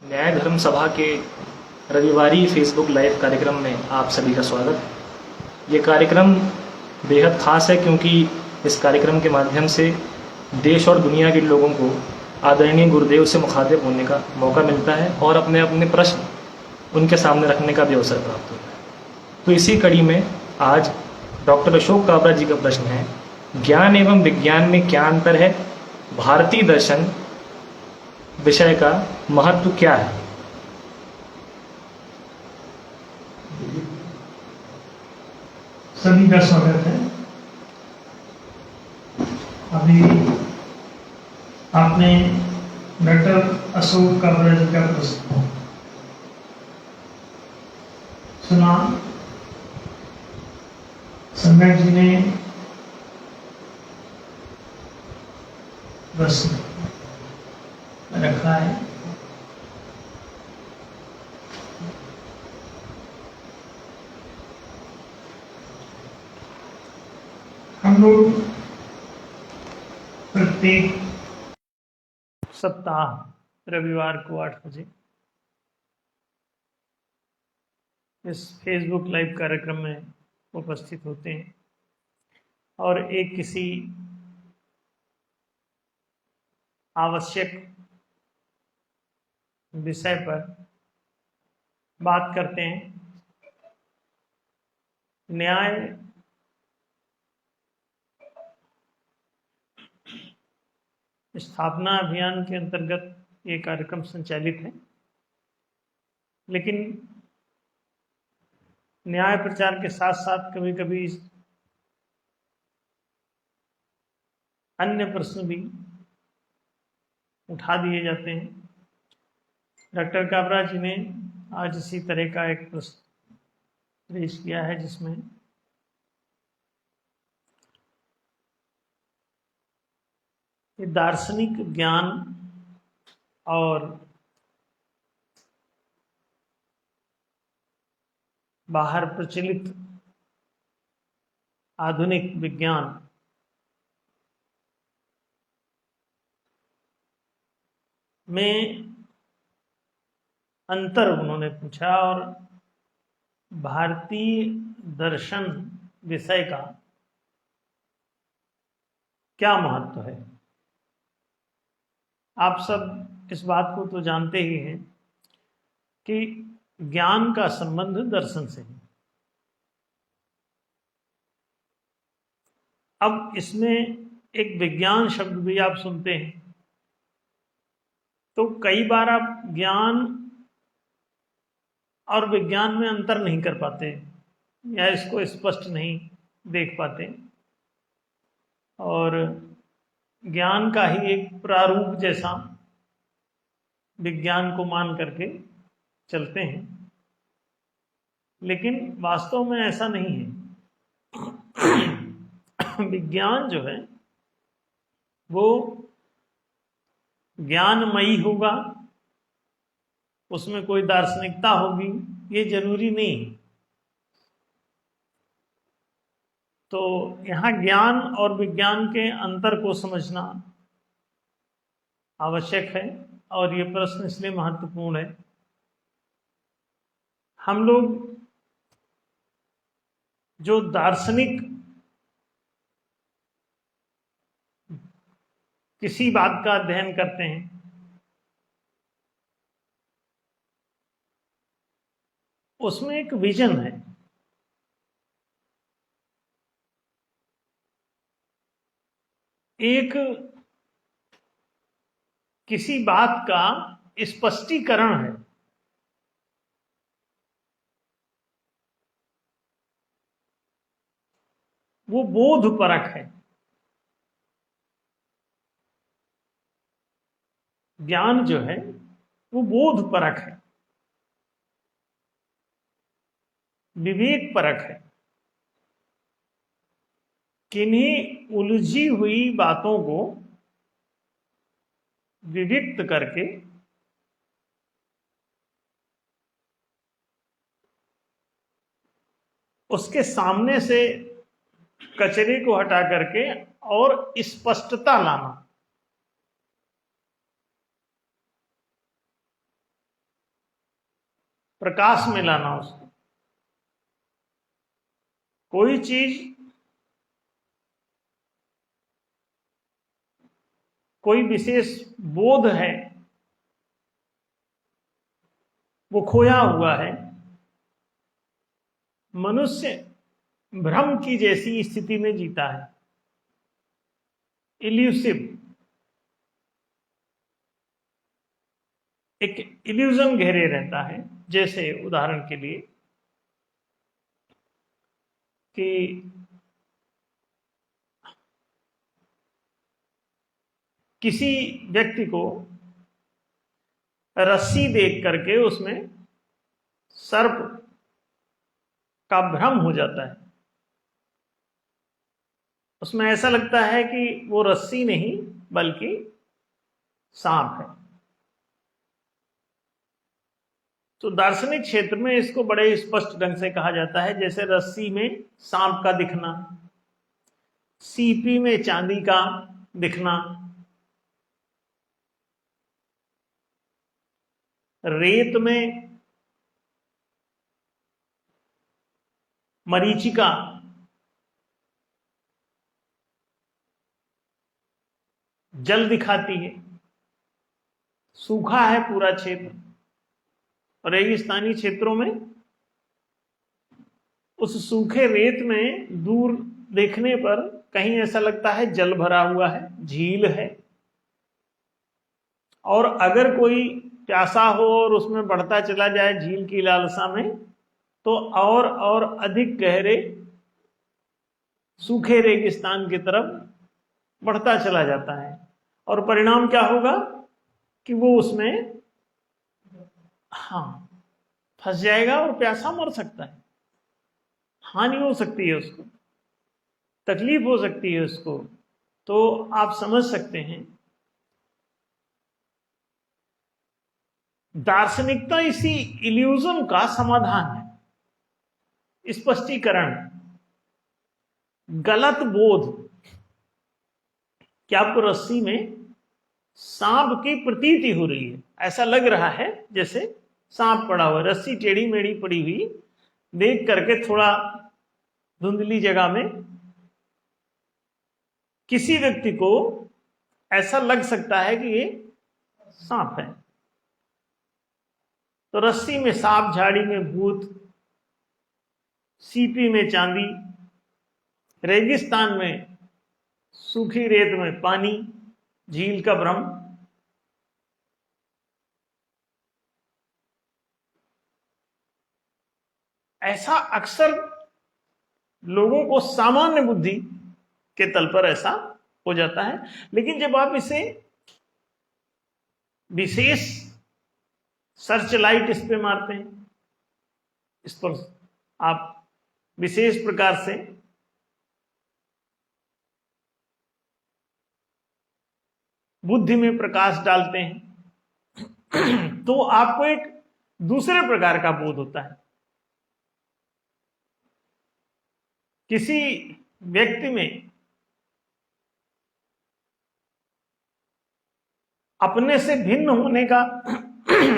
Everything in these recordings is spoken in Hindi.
न्याय धर्म सभा के रविवारी फेसबुक लाइव कार्यक्रम में आप सभी का स्वागत। ये कार्यक्रम बेहद ख़ास है क्योंकि इस कार्यक्रम के माध्यम से देश और दुनिया के लोगों को आदरणीय गुरुदेव से मुखातिब होने का मौका मिलता है और अपने अपने प्रश्न उनके सामने रखने का भी अवसर प्राप्त होता है। तो इसी कड़ी में आज डॉक्टर अशोक काबरा जी का प्रश्न है, ज्ञान एवं विज्ञान में क्या अंतर है, भारतीय दर्शन विषय का महत्व क्या है। सभी का स्वागत है। अभी आपने डॉक्टर अशोक काबरा जी का प्रश्न सुना। सम्राट जी ने प्रश्न रखा है। हम लोग प्रत्येक सप्ताह रविवार को 8 बजे इस फेसबुक लाइव कार्यक्रम में उपस्थित होते हैं और एक किसी आवश्यक विषय पर बात करते हैं। न्याय स्थापना अभियान के अंतर्गत ये कार्यक्रम संचालित है, लेकिन न्याय प्रचार के साथ साथ कभी कभी अन्य प्रश्न भी उठा दिए जाते हैं। डॉक्टर काबरा जी ने आज इसी तरह का एक प्रश्न पेश किया है, जिसमें ये दार्शनिक ज्ञान और बाहर प्रचलित आधुनिक विज्ञान में अंतर उन्होंने पूछा और भारतीय दर्शन विषय का क्या महत्व है। आप सब इस बात को तो जानते ही हैं कि ज्ञान का संबंध दर्शन से है। अब इसमें एक विज्ञान शब्द भी आप सुनते हैं तो कई बार आप ज्ञान और विज्ञान में अंतर नहीं कर पाते या इसको स्पष्ट नहीं देख पाते और ज्ञान का ही एक प्रारूप जैसा विज्ञान को मान करके चलते हैं, लेकिन वास्तव में ऐसा नहीं है। विज्ञान जो है वो ज्ञानमयी होगा, उसमें कोई दार्शनिकता होगी, ये जरूरी नहीं है। तो यहाँ ज्ञान और विज्ञान के अंतर को समझना आवश्यक है और ये प्रश्न इसलिए महत्वपूर्ण है। हम लोग जो दार्शनिक किसी बात का अध्ययन करते हैं उसमें एक विजन है, एक किसी बात का स्पष्टीकरण है। वो बोधपरक है। ज्ञान जो है वो बोधपरक है, विवेक परक है। किन्हीं उलझी हुई बातों को विविक्त करके उसके सामने से कचरे को हटा करके और स्पष्टता लाना, प्रकाश में लाना उसको। कोई चीज, कोई विशेष बोध है, वो खोया हुआ है। मनुष्य भ्रम की जैसी स्थिति में जीता है, इल्यूसिव, एक इल्यूजन घेरे रहता है। जैसे उदाहरण के लिए कि किसी व्यक्ति को रस्सी देख करके उसमें सर्प का भ्रम हो जाता है। उसमें ऐसा लगता है कि वो रस्सी नहीं बल्कि सांप है। तो दार्शनिक क्षेत्र में इसको बड़े स्पष्ट ढंग से कहा जाता है, जैसे रस्सी में सांप का दिखना, सीपी में चांदी का दिखना, रेत में मरीचिका, जल दिखाती है। सूखा है पूरा क्षेत्र, रेगिस्तानी क्षेत्रों में उस सूखे रेत में दूर देखने पर कहीं ऐसा लगता है जल भरा हुआ है, झील है। और अगर कोई प्यासा हो और उसमें बढ़ता चला जाए झील की लालसा में, तो और अधिक गहरे सूखे रेगिस्तान की तरफ बढ़ता चला जाता है। और परिणाम क्या होगा कि वो उसमें फंस जाएगा और प्यासा मर सकता है, हानि हो सकती है उसको, तकलीफ हो सकती है उसको। तो आप समझ सकते हैं दार्शनिकता इसी इल्यूजन का समाधान है, स्पष्टीकरण, गलत बोध कि आपको रस्सी में सांप की प्रतीति हो रही है, ऐसा लग रहा है जैसे सांप पड़ा हुआ, रस्सी टेढ़ी मेढ़ी पड़ी हुई देख करके थोड़ा धुंधली जगह में किसी व्यक्ति को ऐसा लग सकता है कि ये सांप है। तो रस्सी में सांप, झाड़ी में भूत, सीपी में चांदी, रेगिस्तान में सूखी रेत में पानी, झील का भ्रम। ऐसा अक्सर लोगों को सामान्य बुद्धि के तल पर ऐसा हो जाता है। लेकिन जब आप इसे विशेष सर्च लाइट इस पे मारते हैं, इस पर आप विशेष प्रकार से बुद्धि में प्रकाश डालते हैं, तो आपको एक दूसरे प्रकार का बोध होता है। किसी व्यक्ति में अपने से भिन्न होने का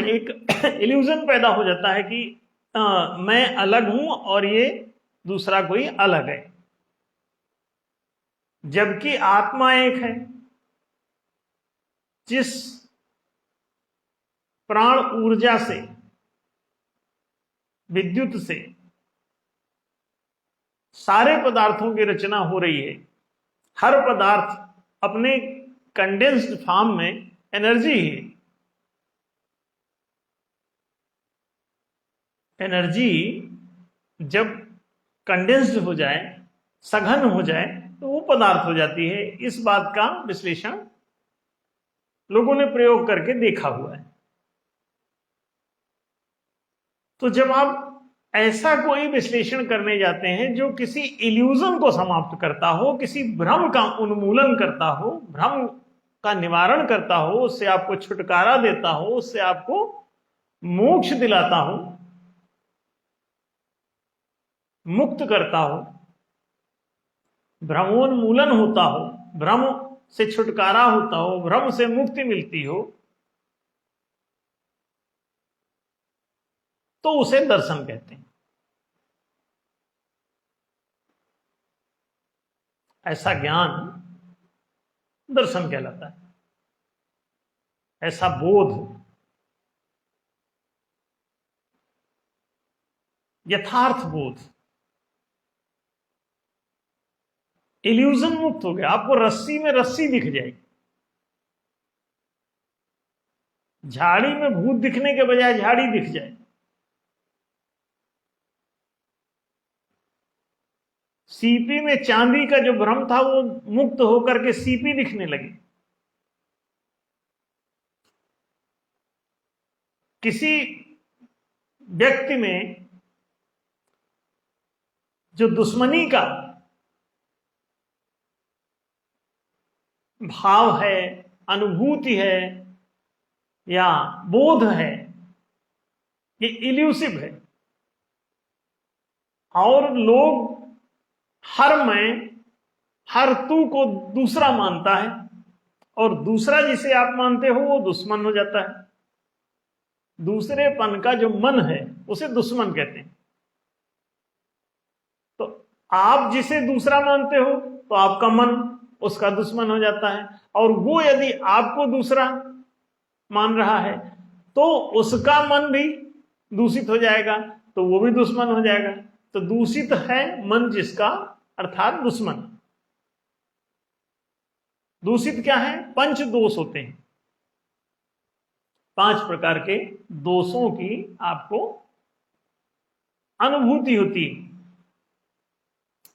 एक इल्यूजन पैदा हो जाता है कि मैं अलग हूं और ये दूसरा कोई अलग है, जबकि आत्मा एक है। जिस प्राण ऊर्जा से, विद्युत से सारे पदार्थों की रचना हो रही है, हर पदार्थ अपने कंडेंस्ड फॉर्म में एनर्जी है। एनर्जी जब कंडेंस्ड हो जाए, सघन हो जाए, तो वो पदार्थ हो जाती है। इस बात का विश्लेषण लोगों ने प्रयोग करके देखा हुआ है। तो जब आप ऐसा कोई विश्लेषण करने जाते हैं जो किसी इल्यूजन को समाप्त करता हो, किसी भ्रम का उन्मूलन करता हो, भ्रम का निवारण करता हो, उससे आपको छुटकारा देता हो, उससे आपको मोक्ष दिलाता हो, मुक्त करता हो, भ्रमोन्मूलन होता हो, भ्रम से छुटकारा होता हो, भ्रम से मुक्ति मिलती हो, तो उसे दर्शन कहते हैं। ऐसा ज्ञान दर्शन कहलाता है। ऐसा बोध, यथार्थ बोध, इल्यूजन मुक्त हो गया। आपको रस्सी में रस्सी दिख जाएगी, झाड़ी में भूत दिखने के बजाय झाड़ी दिख जाए, सीपी में चांदी का जो भ्रम था वो मुक्त होकर के सीपी दिखने लगी। किसी व्यक्ति में जो दुश्मनी का भाव है, अनुभूति है या बोध है, ये इल्यूसिव है। और लोग हर मैं, हर तू को दूसरा मानता है, और दूसरा जिसे आप मानते हो वो दुश्मन हो जाता है। दूसरेपन का जो मन है उसे दुश्मन कहते हैं। तो आप जिसे दूसरा मानते हो तो आपका मन उसका दुश्मन हो जाता है, और वो यदि आपको दूसरा मान रहा है तो उसका मन भी दूषित हो जाएगा, तो वो भी दुश्मन हो जाएगा। तो दूषित है मन जिसका, अर्थात दुश्मन। दूषित क्या है? पंच दोष होते हैं। 5 प्रकार के दोषों की आपको अनुभूति होती है।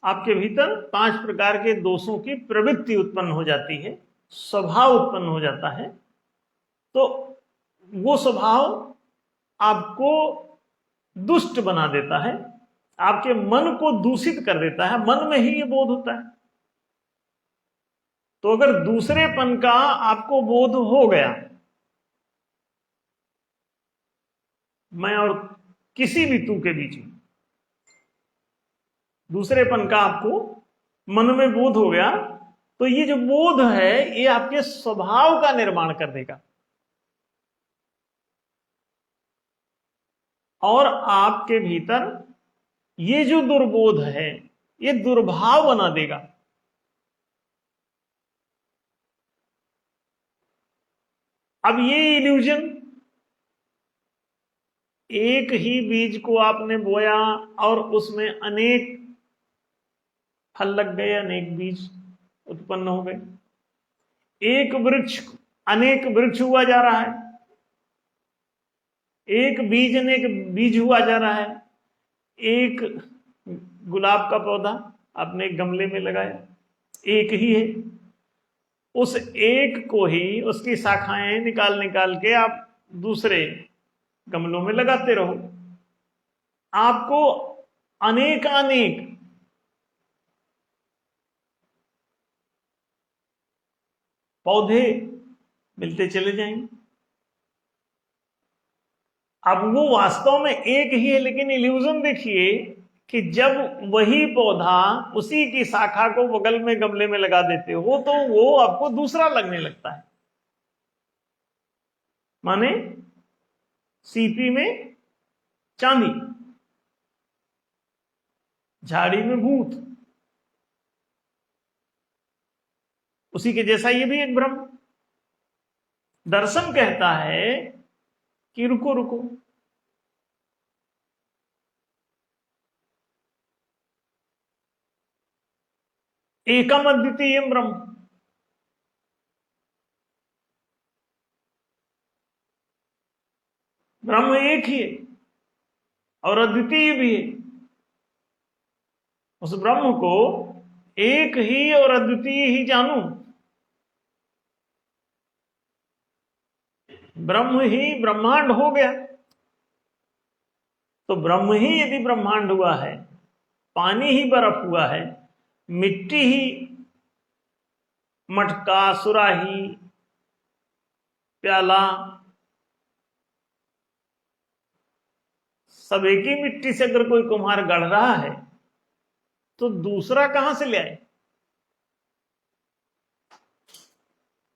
आपके भीतर 5 प्रकार के दोषों की प्रवृत्ति उत्पन्न हो जाती है, स्वभाव उत्पन्न हो जाता है। तो वो स्वभाव आपको दुष्ट बना देता है, आपके मन को दूषित कर देता है। मन में ही ये बोध होता है। तो अगर दूसरेपन का आपको बोध हो गया, मैं और किसी भी तू के बीच में दूसरेपन का आपको मन में बोध हो गया, तो ये जो बोध है ये आपके स्वभाव का निर्माण कर देगा और आपके भीतर ये जो दुर्बोध है ये दुर्भाव बना देगा। अब ये इल्यूजन, एक ही बीज को आपने बोया और उसमें अनेक फल लग गए, अनेक बीज उत्पन्न हो गए। एक वृक्ष अनेक वृक्ष हुआ जा रहा है, एक बीज अनेक बीज हुआ जा रहा है। एक गुलाब का पौधा आपने एक गमले में लगाया, एक ही है। उस एक को ही, उसकी शाखाएं निकाल निकाल के आप दूसरे गमलों में लगाते रहो, आपको अनेक अनेक पौधे मिलते चले जाएंगे। अब वो वास्तव में एक ही है, लेकिन इल्यूजन देखिए कि जब वही पौधा उसी की शाखा को बगल में गमले में लगा देते हो तो वो आपको दूसरा लगने लगता है। माने सीपी में चांदी, झाड़ी में भूत, उसी के जैसा ये भी एक भ्रम। दर्शन कहता है कि रुको रुको, एकम अद्वितीय ब्रह्म, ब्रह्म एक ही है और अद्वितीय भी है। उस ब्रह्म को एक ही और अद्वितीय ही जानूं, ब्रह्म ही ब्रह्मांड हो गया। तो ब्रह्म ही यदि ब्रह्मांड हुआ है, पानी ही बर्फ हुआ है, मिट्टी ही मटका, सुराही, प्याला सब एक ही मिट्टी से अगर कोई कुम्हार गढ़ रहा है तो दूसरा कहां से ले आए?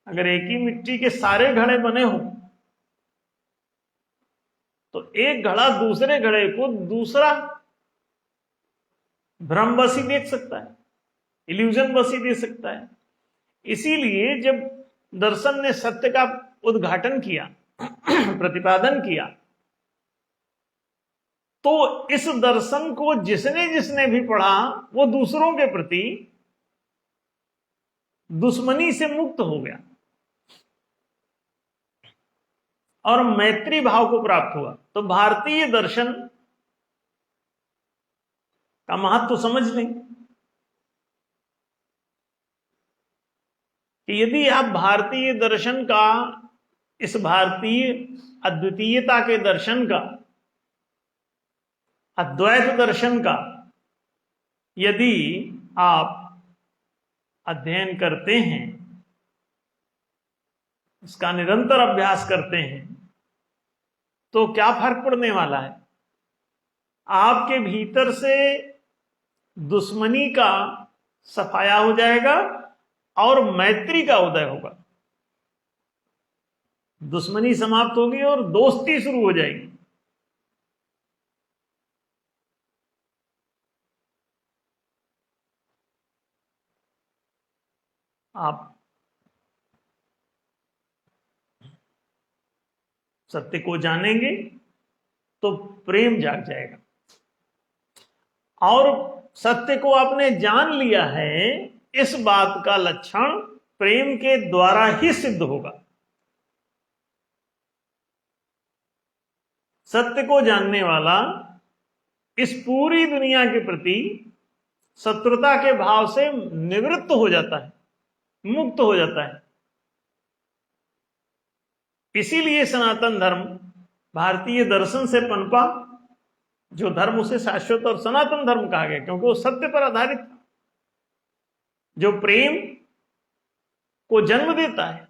अगर एक ही मिट्टी के सारे घड़े बने हो तो एक घड़ा दूसरे घड़े को दूसरा भ्रमवशी देख सकता है, इल्यूजन वशी दे सकता है। इसीलिए जब दर्शन ने सत्य का उद्घाटन किया, प्रतिपादन किया, तो इस दर्शन को जिसने जिसने भी पढ़ा वो दूसरों के प्रति दुश्मनी से मुक्त हो गया और मैत्री भाव को प्राप्त हुआ। तो भारतीय दर्शन का महत्व तो समझ लें कि यदि आप भारतीय दर्शन का, इस भारतीय अद्वितीयता के दर्शन का, अद्वैत दर्शन का यदि आप अध्ययन करते हैं, इसका निरंतर अभ्यास करते हैं, तो क्या फर्क पड़ने वाला है? आपके भीतर से दुश्मनी का सफाया हो जाएगा और मैत्री का उदय होगा। दुश्मनी समाप्त होगी और दोस्ती शुरू हो जाएगी। आप सत्य को जानेंगे तो प्रेम जाग जाएगा, और सत्य को आपने जान लिया है, इस बात का लक्षण प्रेम के द्वारा ही सिद्ध होगा। सत्य को जानने वाला इस पूरी दुनिया के प्रति शत्रुता के भाव से निवृत्त हो जाता है, मुक्त हो जाता है। इसीलिए सनातन धर्म भारतीय दर्शन से पनपा, जो धर्म उसे शाश्वत और सनातन धर्म कहा गया, क्योंकि वो सत्य पर आधारित था, जो प्रेम को जन्म देता है।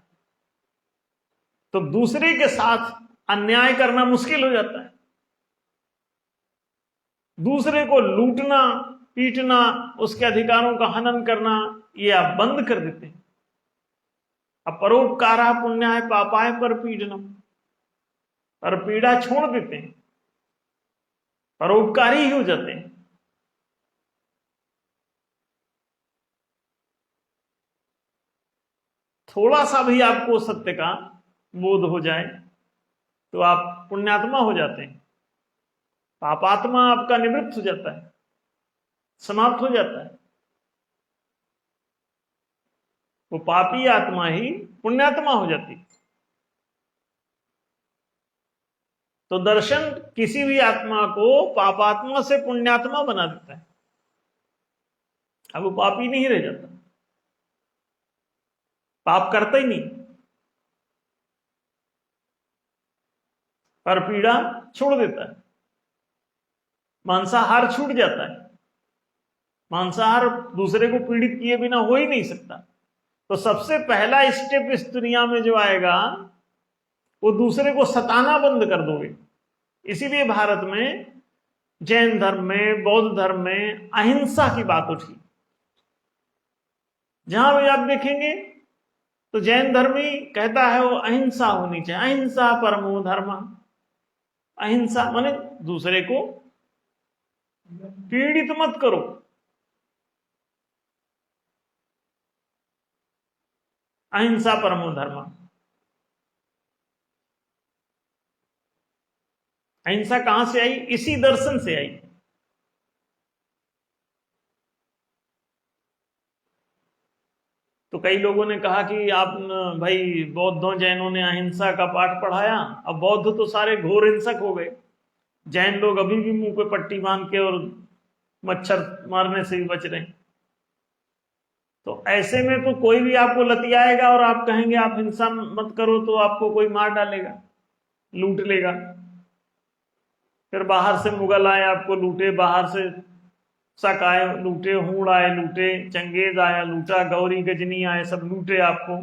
तो दूसरे के साथ अन्याय करना मुश्किल हो जाता है, दूसरे को लूटना, पीटना, उसके अधिकारों का हनन करना, ये आप बंद कर देते हैं। परोपकारा पुण्याय पापाय पर पीड़नम, पर पीड़ा छोड़ देते हैं, परोपकारी ही हो जाते हैं। थोड़ा सा भी आपको सत्य का बोध हो जाए तो आप पुण्यात्मा हो जाते हैं, पापात्मा आपका निवृत्त हो जाता है, समाप्त हो जाता है। वो पापी आत्मा ही पुण्यात्मा हो जाती है। तो दर्शन किसी भी आत्मा को पापात्मा से पुण्यात्मा बना देता है। अब वो पापी नहीं रह जाता, पाप करता ही नहीं, पर पीड़ा छोड़ देता है, मांसाहार छूट जाता है। मांसाहार दूसरे को पीड़ित किए बिना हो ही नहीं सकता। तो सबसे पहला स्टेप इस दुनिया में जो आएगा, वो दूसरे को सताना बंद कर दोगे। इसीलिए भारत में, जैन धर्म में, बौद्ध धर्म में अहिंसा की बात उठी। जहां भी आप देखेंगे तो जैन धर्म ही कहता है वो अहिंसा होनी चाहिए, अहिंसा परमो धर्म। अहिंसा माने दूसरे को पीड़ित मत करो। अहिंसा परमो धर्म। अहिंसा कहां से आई? इसी दर्शन से आई। तो कई लोगों ने कहा कि आप भाई बौद्धों जैनों ने अहिंसा का पाठ पढ़ाया, अब बौद्ध तो सारे घोर हिंसक हो गए, जैन लोग अभी भी मुंह पे पट्टी बांध के और मच्छर मारने से भी बच रहे हैं। तो ऐसे में तो कोई भी आपको लतियाएगा और आप कहेंगे आप हिंसा मत करो, तो आपको कोई मार डालेगा, लूट लेगा। फिर बाहर से मुगल आए, आपको लूटे, बाहर से शक आए लूटे, हूण आए लूटे, चंगेज आया लूटा, गौरी गजनी आए सब लूटे आपको,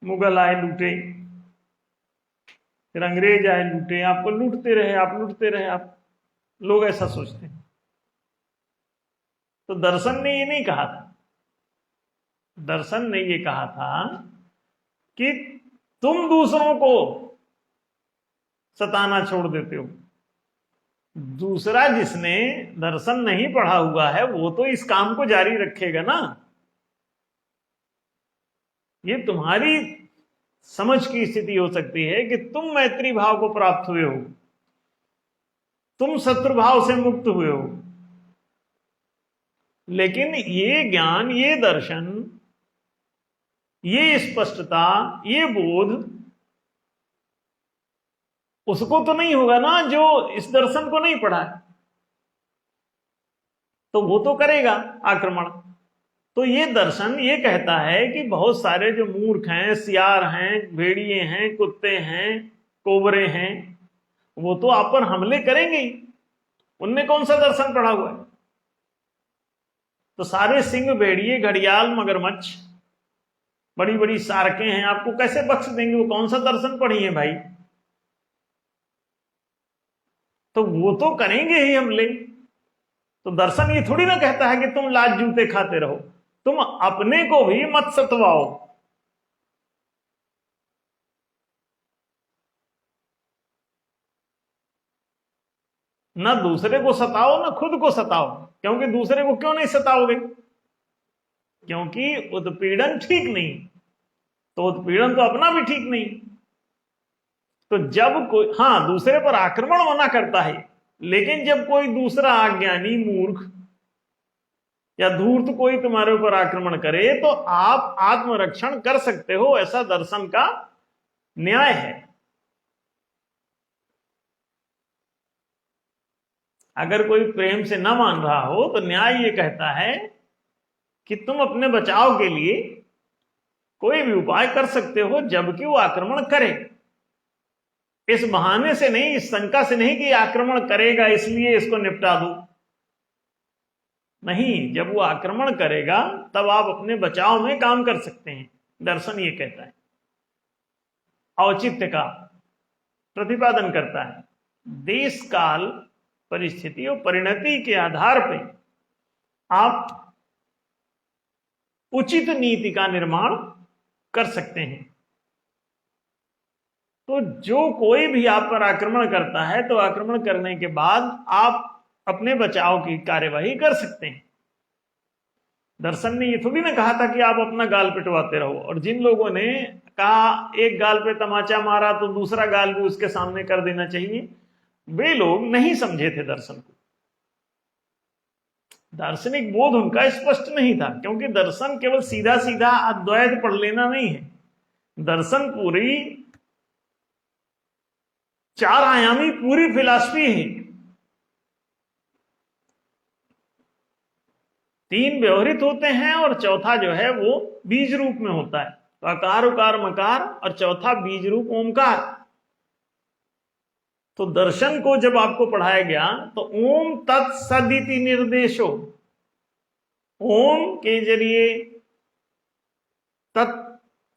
मुगल आए लूटे, फिर अंग्रेज आए लूटे, आपको लूटते रहे, आप लूटते रहे। आप लोग ऐसा सोचते हैं। तो दर्शन ने ये नहीं कहा था, दर्शन ने ये कहा था कि तुम दूसरों को सताना छोड़ देते हो। दूसरा जिसने दर्शन नहीं पढ़ा हुआ है वो तो इस काम को जारी रखेगा ना। ये तुम्हारी समझ की स्थिति हो सकती है कि तुम मैत्री भाव को प्राप्त हुए हो, तुम शत्रु भाव से मुक्त हुए हो, लेकिन ये ज्ञान, ये दर्शन, ये स्पष्टता, ये बोध उसको तो नहीं होगा ना जो इस दर्शन को नहीं पढ़ा है। तो वो तो करेगा आक्रमण। तो ये दर्शन ये कहता है कि बहुत सारे जो मूर्ख हैं, सियार हैं, भेड़िए हैं, कुत्ते हैं, कोबरे हैं, वो तो आप पर हमले करेंगे ही। उनने कौन सा दर्शन पढ़ा हुआ है? तो सारे सिंह, भेड़िए, घड़ियाल, मगरमच्छ, बड़ी बड़ी शार्कें हैं, आपको कैसे बख्श देंगे? वो कौन सा दर्शन पढ़ी है भाई? तो वो तो करेंगे ही हमले। तो दर्शन ये थोड़ी ना कहता है कि तुम लाज जूते खाते रहो, तुम अपने को भी मत सतवाओ। ना दूसरे को सताओ, ना खुद को सताओ। क्योंकि दूसरे को क्यों नहीं सताओगे? क्योंकि उत्पीड़न ठीक नहीं, तो उत्पीड़न तो अपना भी ठीक नहीं। तो जब कोई, हाँ, दूसरे पर आक्रमण मना करता है, लेकिन जब कोई दूसरा अज्ञानी, मूर्ख या धूर्त कोई तुम्हारे ऊपर आक्रमण करे तो आप आत्मरक्षण कर सकते हो, ऐसा दर्शन का न्याय है। अगर कोई प्रेम से न मान रहा हो तो न्याय ये कहता है कि तुम अपने बचाव के लिए कोई भी उपाय कर सकते हो जबकि वो आक्रमण करे। इस बहाने से नहीं, इस शंका से नहीं कि आक्रमण करेगा इसलिए इसको निपटा दो। नहीं, जब वो आक्रमण करेगा तब आप अपने बचाव में काम कर सकते हैं। दर्शन ये कहता है, औचित्य का प्रतिपादन करता है। देश काल परिस्थिति और परिणति के आधार पर आप उचित नीति का निर्माण कर सकते हैं। तो जो कोई भी आप पर आक्रमण करता है तो आक्रमण करने के बाद आप अपने बचाव की कार्यवाही कर सकते हैं। दर्शन ने ये थोड़ी ना कहा था कि आप अपना गाल पिटवाते रहो। और जिन लोगों ने कहा एक गाल पे तमाचा मारा तो दूसरा गाल भी उसके सामने कर देना चाहिए, वे लोग नहीं समझे थे दर्शन को। दार्शनिक बोध उनका स्पष्ट नहीं था, क्योंकि दर्शन केवल सीधा सीधा अद्वैत पढ़ लेना नहीं है। दर्शन पूरी 4 आयामी पूरी फिलॉसफी है। 3 व्यवहित होते हैं और चौथा जो है वो बीज रूप में होता है। तो आकार, उकार, मकार और चौथा बीज रूप ओमकार। तो दर्शन को जब आपको पढ़ाया गया तो ओम तत्सदिति निर्देशो, ओम के जरिए, तत्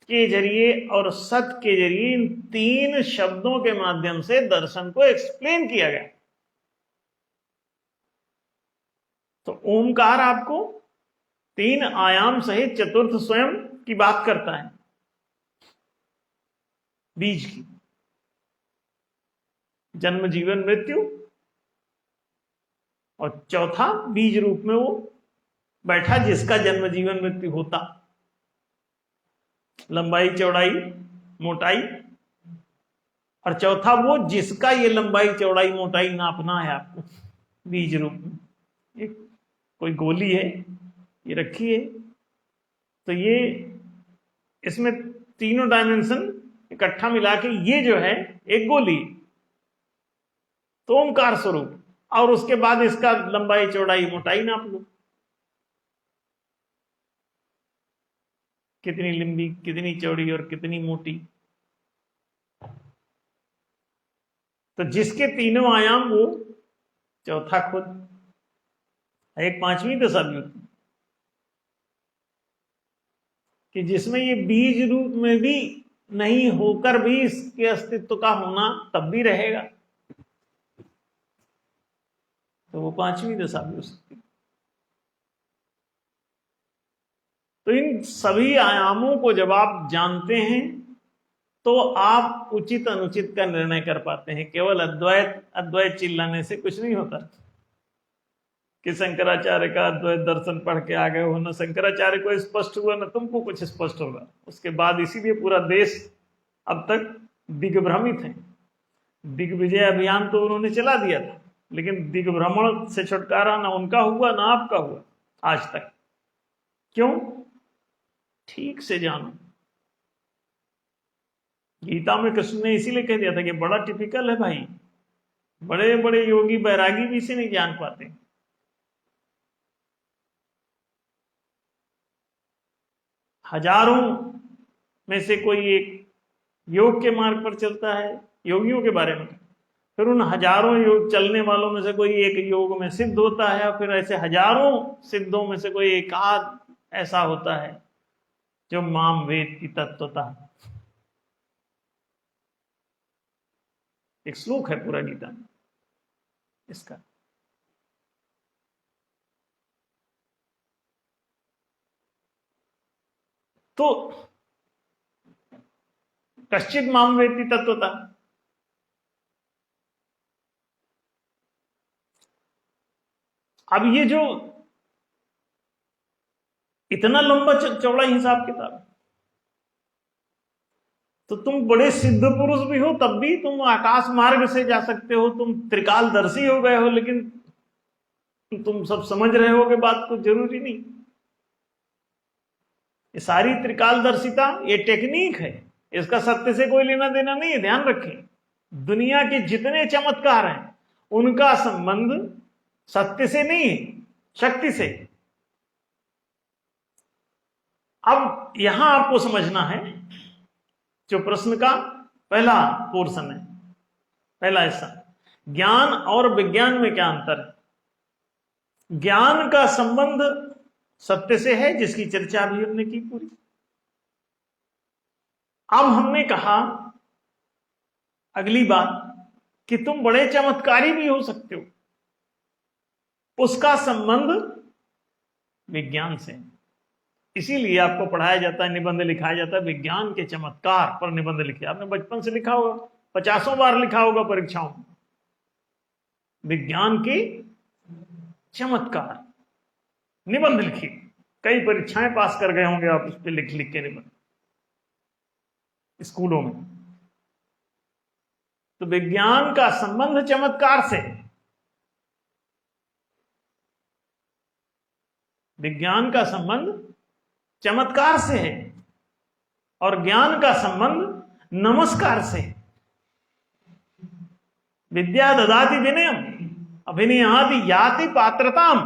के जरिए और सत के जरिए, इन 3 शब्दों के माध्यम से दर्शन को एक्सप्लेन किया गया। तो ओमकार आपको 3 आयाम सहित चतुर्थ स्वयं की बात करता है, बीज की। जन्म, जीवन, मृत्यु, और चौथा बीज रूप में वो बैठा जिसका जन्म, जीवन, मृत्यु होता। लंबाई, चौड़ाई, मोटाई, और चौथा वो जिसका ये लंबाई, चौड़ाई, मोटाई नापना है आपको बीज रूप में। एक कोई गोली है, ये रखी है, तो ये इसमें तीनों डायमेंशन इकट्ठा मिला के ये जो है एक गोली, तो ओमकार स्वरूप, और उसके बाद इसका लंबाई, चौड़ाई, मोटाई नाप लो, कितनी लंबी, कितनी चौड़ी और कितनी मोटी। तो जिसके तीनों आयाम वो चौथा खुद, एक 5वीं दशा भी होती कि जिसमें ये बीज रूप में भी नहीं होकर भी इसके अस्तित्व का होना तब भी रहेगा, तो वो 5वीं दशा भी हो सकती। तो इन सभी आयामों को जब आप जानते हैं तो आप उचित अनुचित का निर्णय कर पाते हैं। केवल अद्वैत अद्वैत चिल्लाने से कुछ नहीं होता कि शंकराचार्य का अद्वैत दर्शन पढ़ के आ गए हो, न शंकराचार्य को स्पष्ट हुआ न तुमको कुछ स्पष्ट होगा। उसके बाद इसीलिए पूरा देश अब तक दिग्भ्रमित है। दिग्विजय अभियान तो उन्होंने चला दिया था, लेकिन दिग्भ्रमण से छुटकारा ना उनका हुआ ना आपका हुआ आज तक। क्यों? ठीक से जानो। गीता में कृष्ण ने इसीलिए कह दिया था कि बड़ा टिपिकल है भाई, बड़े बड़े योगी बैरागी भी इसे नहीं जान पाते। हजारों में से कोई एक योग के मार्ग पर चलता है, योगियों के बारे में, फिर उन हजारों योग चलने वालों में से कोई एक योग में सिद्ध होता है, फिर ऐसे हजारों सिद्धों में से कोई एक आध ऐसा होता है जो माम वेद की तत्वता। एक श्लोक है पूरा गीता में इसका। तो कश्चित माम वेत्ति तत्वता, अब ये जो इतना लंबा चौड़ा हिसाब किताब, तो तुम बड़े सिद्ध पुरुष भी हो तब भी तुम आकाश मार्ग से जा सकते हो, तुम त्रिकालदर्शी हो गए हो, लेकिन तुम सब समझ रहे हो कि बात कुछ जरूरी नहीं। ये सारी त्रिकालदर्शिता ये टेक्निक है, इसका सत्य से कोई लेना देना नहीं है। ध्यान रखें, दुनिया के जितने चमत्कार हैं उनका संबंध सत्य से नहीं है, शक्ति से। अब यहां आपको समझना है जो प्रश्न का पहला पोर्शन है, पहला हिस्सा, ज्ञान और विज्ञान में क्या अंतर है। ज्ञान का संबंध सत्य से है, जिसकी चर्चा भी हमने की पूरी। अब हमने कहा अगली बात कि तुम बड़े चमत्कारी भी हो सकते हो, उसका संबंध विज्ञान से। इसीलिए आपको पढ़ाया जाता है, निबंध लिखाया जाता है, विज्ञान के चमत्कार पर निबंध लिखे। आपने बचपन से लिखा होगा, 50 बार लिखा होगा परीक्षाओं में, विज्ञान के चमत्कार निबंध लिखिए। कई परीक्षाएं पास कर गए होंगे आप उस पर लिख लिख के निबंध स्कूलों में। तो विज्ञान का संबंध चमत्कार से, विज्ञान का संबंध चमत्कार से है, और ज्ञान का संबंध नमस्कार से। विद्या ददाति विनयम अभिनयाति याति पात्रताम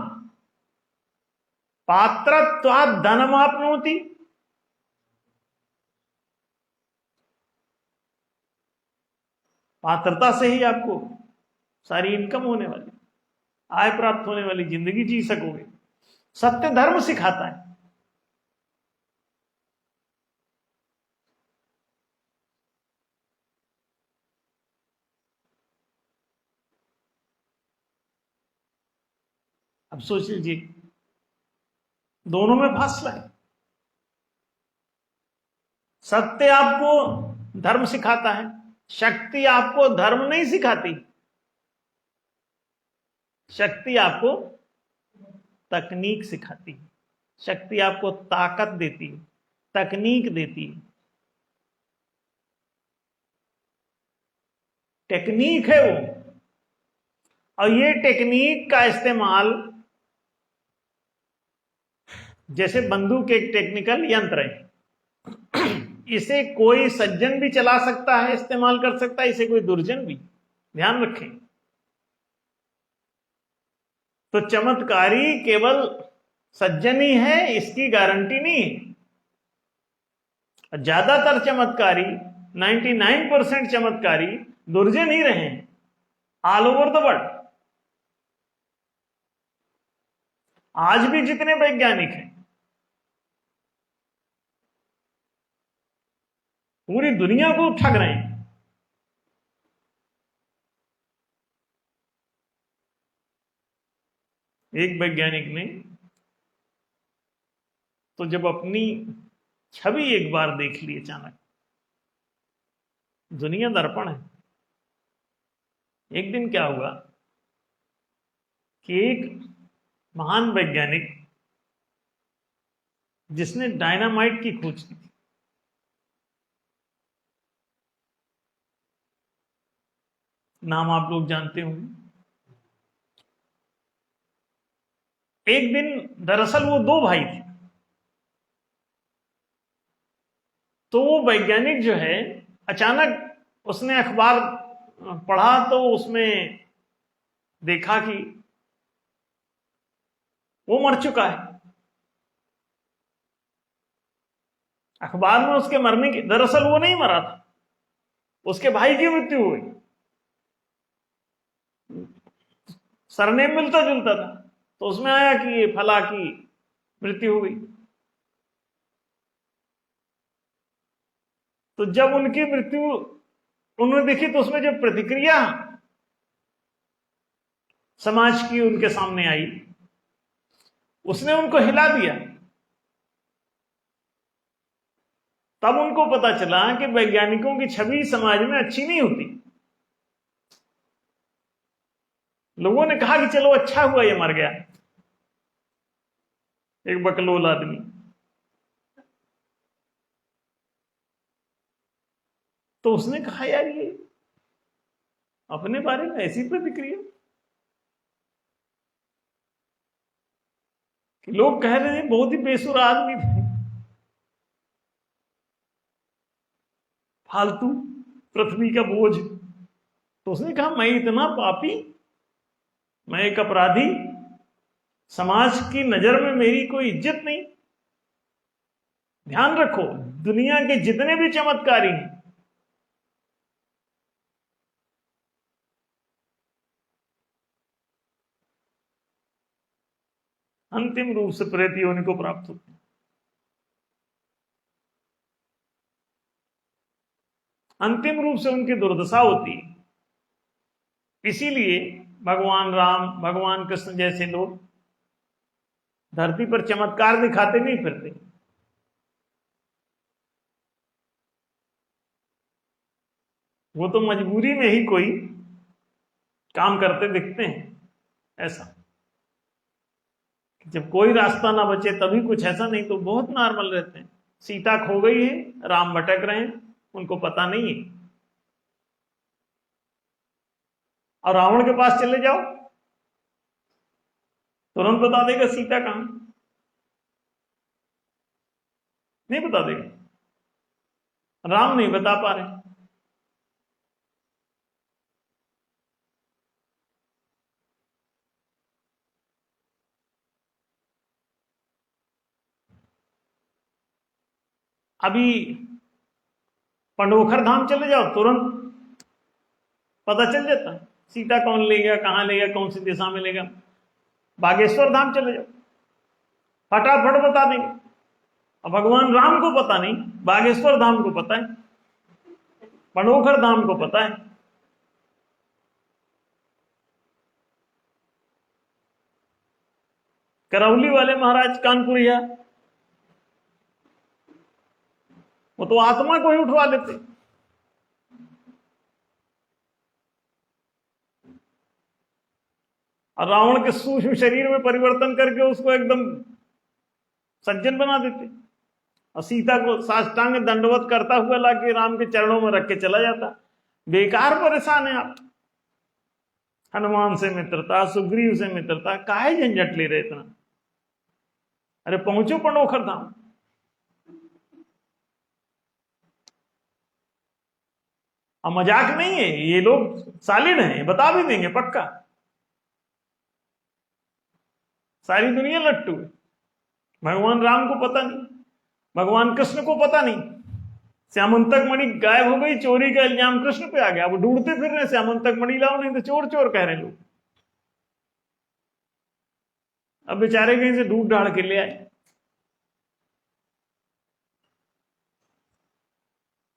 पात्रत्वात् धनमाप्नोति। पात्रता से ही आपको सारी इनकम होने वाली, आय प्राप्त होने वाली, जिंदगी जी सकोगे। सत्य धर्म सिखाता है। अब सोच लीजिए, दोनों में फासला है। सत्य आपको धर्म सिखाता है, शक्ति आपको धर्म नहीं सिखाती। शक्ति आपको तकनीक सिखाती है, शक्ति आपको ताकत देती है, तकनीक देती है। टेक्निक है वो, और ये टेक्निक का इस्तेमाल, जैसे बंदूक एक टेक्निकल यंत्र है, इसे कोई सज्जन भी चला सकता है, इस्तेमाल कर सकता है, इसे कोई दुर्जन भी। ध्यान रखें। तो चमत्कारी केवल सज्जन ही है, इसकी गारंटी नहीं है। ज्यादातर चमत्कारी, 99% चमत्कारी दुर्जन ही रहे हैं, ऑल ओवर द वर्ल्ड। आज भी जितने वैज्ञानिक हैं पूरी दुनिया को ठग रहे हैं। एक वैज्ञानिक ने तो जब अपनी छवि एक बार देख ली अचानक, दुनिया दर्पण है। एक दिन क्या हुआ कि एक महान वैज्ञानिक जिसने डायनामाइट की खोज की थी, नाम आप लोग जानते होंगे। एक दिन दरअसल वो दो भाई थे, तो वो वैज्ञानिक जो है अचानक उसने अखबार पढ़ा तो उसमें देखा कि वो मर चुका है। अखबार में उसके मरने की, दरअसल वो नहीं मरा था, उसके भाई की मृत्यु हो गई। सरनेम मिलता जुलता था, तो उसमें आया कि ये फला की मृत्यु हो गई। तो जब उनकी मृत्यु उन्होंने देखी तो उसमें जो प्रतिक्रिया समाज की उनके सामने आई, उसने उनको हिला दिया। तब उनको पता चला कि वैज्ञानिकों की छवि समाज में अच्छी नहीं होती। लोगों ने कहा कि चलो अच्छा हुआ ये मर गया, एक बकलोल आदमी। तो उसने कहा यार ये अपने बारे में ऐसी प्रतिक्रिया कि लोग कह रहे हैं बहुत ही बेसुरा आदमी थे, फालतू, पृथ्वी का बोझ। तो उसने कहा मैं इतना पापी, मैं एक अपराधी, समाज की नजर में मेरी कोई इज्जत नहीं। ध्यान रखो, दुनिया के जितने भी चमत्कारी हैं, अंतिम रूप से प्रेत योनि को प्राप्त होते हैं। अंतिम रूप से उनकी दुर्दशा होती है। इसीलिए भगवान राम, भगवान कृष्ण जैसे लोग धरती पर चमत्कार दिखाते नहीं फिरते। वो तो मजबूरी में ही कोई काम करते दिखते हैं। ऐसा जब कोई रास्ता ना बचे तभी कुछ, ऐसा नहीं तो बहुत नॉर्मल रहते हैं। सीता खो गई है, राम भटक रहे हैं, उनको पता नहीं है। और रावण के पास चले जाओ, तुरंत बता देगा सीता कहां, नहीं बता देगा। राम नहीं बता पा रहे। अभी पंडोखर धाम चले जाओ, तुरंत पता चल जाता सीता कौन ले गया, कहां ले गया, कौन सी दिशा में ले गया। बागेश्वर धाम चले जाओ, फटाफट बता देंगे। अब भगवान राम को पता नहीं, बागेश्वर धाम को पता है, पंडोखर धाम को पता है। करौली वाले महाराज कानपुरिया, वो तो आत्मा को ही उठवा लेते। और रावण के सूक्ष्म शरीर में परिवर्तन करके उसको एकदम सज्जन बना देते। और सीता को साष्टांग दंडवत करता हुआ लाके राम के चरणों में रख के चला जाता। बेकार परेशान है आप। हनुमान से मित्रता, सुग्रीव से मित्रता, काहे झंझट ले रहे इतना। अरे पहुंचो पंडोखर धाम। अब मजाक नहीं है, ये लोग सालिड हैं, बता भी देंगे पक्का। सारी दुनिया लट्टू है। भगवान राम को पता नहीं, भगवान कृष्ण को पता नहीं। श्यामंतक मणि गायब हो गई, चोरी का इल्जाम कृष्ण पे आ गया। अब ढूंढते फिर रहे श्यामंतक मणि लाओ, नहीं तो चोर चोर कह रहे लोग। अब बेचारे कहीं से ढूंढ ढाड़ के ले आए।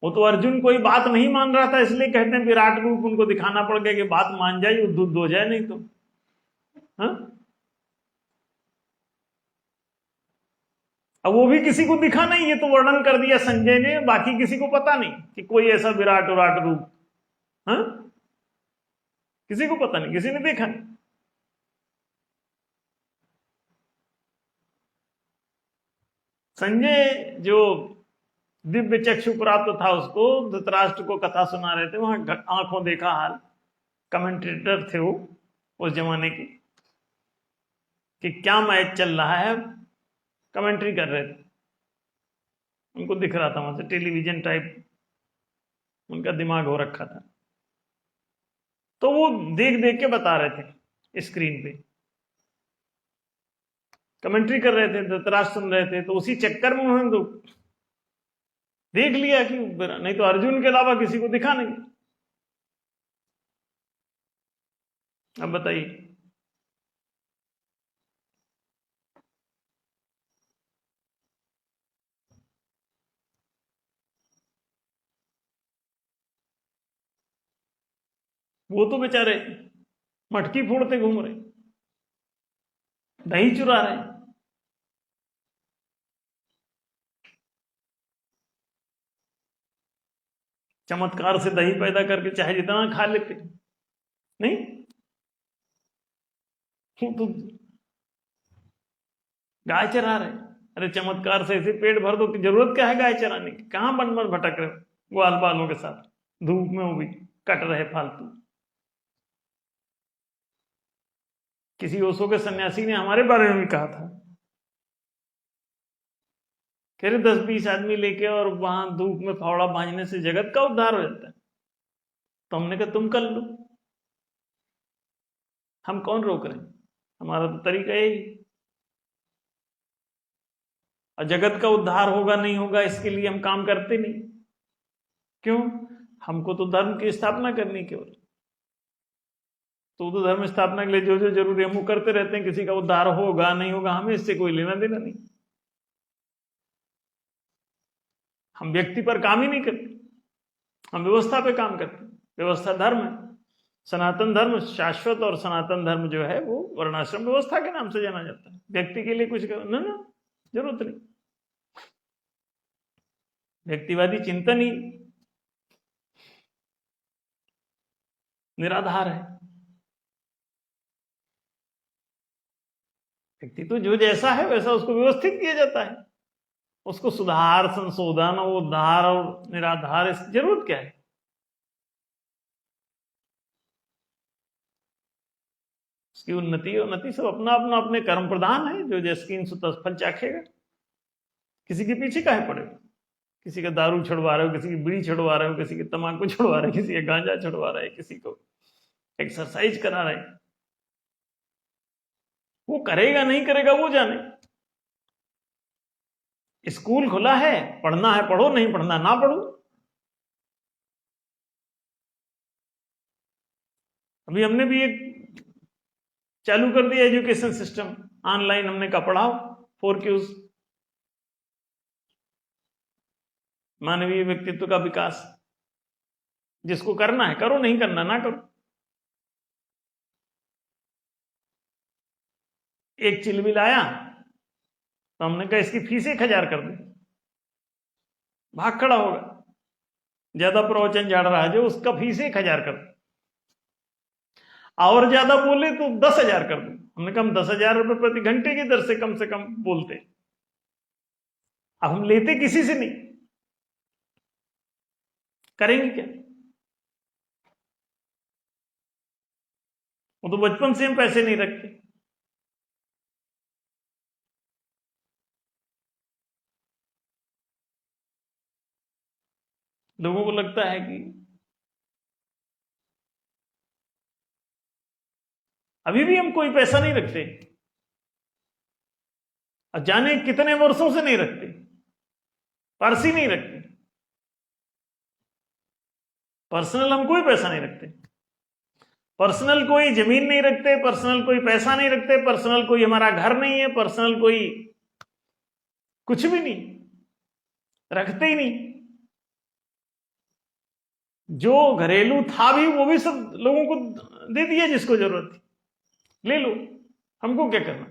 वो तो अर्जुन कोई बात नहीं मान रहा था, इसलिए कहते हैं विराट रूप उनको दिखाना पड़ गया कि बात मान जाए, युद्ध हो जाए, नहीं तो हाँ। अब वो भी किसी को दिखा नहीं, ये तो वर्णन कर दिया संजय ने, बाकी किसी को पता नहीं कि कोई ऐसा विराट विराट रूप, हाँ, किसी को पता नहीं, किसी ने देखा नहीं। संजय जो दिव्य चक्षु प्राप्त था उसको, धृतराष्ट्र को कथा सुना रहे थे, वहां आंखों देखा हाल, कमेंटेटर थे वो उस जमाने के, कि क्या मैच चल रहा है, कमेंट्री कर रहे थे, उनको दिख रहा था वहां से, टेलीविजन टाइप उनका दिमाग हो रखा था, तो वो देख देख के बता रहे थे स्क्रीन पे, कमेंट्री कर रहे थे, धृतराष्ट्र सुन रहे थे, तो उसी चक्कर में उन्होंने तो देख लिया कि नहीं तो अर्जुन के अलावा किसी को दिखा नहीं। अब बताइए, वो तो बेचारे मटकी फोड़ते घूम रहे, दही चुरा रहे, चमत्कार से दही पैदा करके चाहे जितना खा लेते, नहीं वो तो गाय चरा रहे। अरे चमत्कार से ऐसे पेट भर दो कि जरूरत क्या है गाय चराने की, कहां बन बन भटक रहे ग्वाल बालों के साथ, धूप में वो भी कट रहे फालतू। किसी ओशो के सन्यासी ने हमारे बारे में भी कहा था, कह रहे 10-20 आदमी लेके और वहां धूप में फावड़ा बांधने से जगत का उद्धार हो जाता है। तो हमने कहा तुम कर लो, हम कौन रोक रहे हैं, हमारा तो तरीका यही। और जगत का उद्धार होगा नहीं होगा इसके लिए हम काम करते नहीं, क्यों, हमको तो धर्म की स्थापना करनी केवल, तो धर्म स्थापना के लिए जो जो जरूरी हम वो करते रहते हैं, किसी का उद्धार होगा नहीं होगा हमें इससे कोई लेना देना नहीं, हम व्यक्ति पर काम ही नहीं करते, हम व्यवस्था पे काम करते हैं। व्यवस्था धर्म है, सनातन धर्म शाश्वत, और सनातन धर्म जो है वो वर्णाश्रम व्यवस्था के नाम से जाना जाता है। व्यक्ति के लिए कुछ ना ना जरूरत नहीं, व्यक्तिवादी चिंतन ही निराधार है। व्यक्ति तो जो जैसा है वैसा उसको व्यवस्थित किया जाता है, उसको सुधार संशोधन और उद्धार और निराधार इसकी जरूरत क्या है। उसकी उन्नति सब अपना अपना अपने कर्म प्रधान है, जो जैसकीन सो तस फल चाखेगा। किसी के पीछे काहे पड़े, किसी का दारू छुड़वा रहे हो, किसी की बीड़ी छुड़वा रहे हो, किसी की तंबाकू छुड़वा रहे हो, किसी का गांजा छुड़वा रहे, किसी को एक्सरसाइज करा रहे, वो करेगा नहीं करेगा वो जाने। स्कूल खुला है, पढ़ना है पढ़ो, नहीं पढ़ना ना पढ़ो। अभी हमने भी एक चालू कर दिया एजुकेशन सिस्टम, ऑनलाइन हमने कहा पढ़ाओ 4Qs, मानवीय व्यक्तित्व का विकास, जिसको करना है करो, नहीं करना ना करो। एक चिलबिल आया तो हमने कहा इसकी फीस 1000 कर दे, भाग खड़ा होगा, ज्यादा प्रवचन झाड़ रहा है जो, उसका फीस 1000 कर दे, और ज्यादा बोले तो 10,000 कर दो। हमने कहा हम 10,000 रुपए प्रति घंटे की दर से कम बोलते, अब हम लेते किसी से नहीं, करेंगे क्या, वो तो बचपन से हम पैसे नहीं रखते। लोगों को लगता है कि अभी भी हम कोई पैसा नहीं रखते, और जाने कितने वर्षों से नहीं रखते, पर्स ही नहीं रखते, पर्सनल हम कोई पैसा नहीं रखते, पर्सनल कोई जमीन नहीं रखते, पर्सनल कोई पैसा नहीं रखते, पर्सनल कोई हमारा घर नहीं है, पर्सनल कोई कुछ भी नहीं रखते ही नहीं। जो घरेलू था भी वो भी सब लोगों को दे दिया, जिसको जरूरत थी ले लो, हमको क्या करना,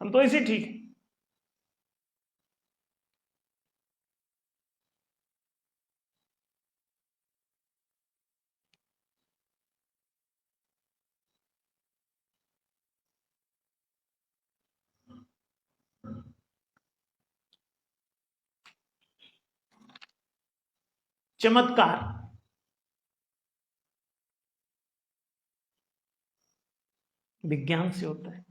हम तो ऐसे ठीक है। चमत्कार विज्ञान से होता है।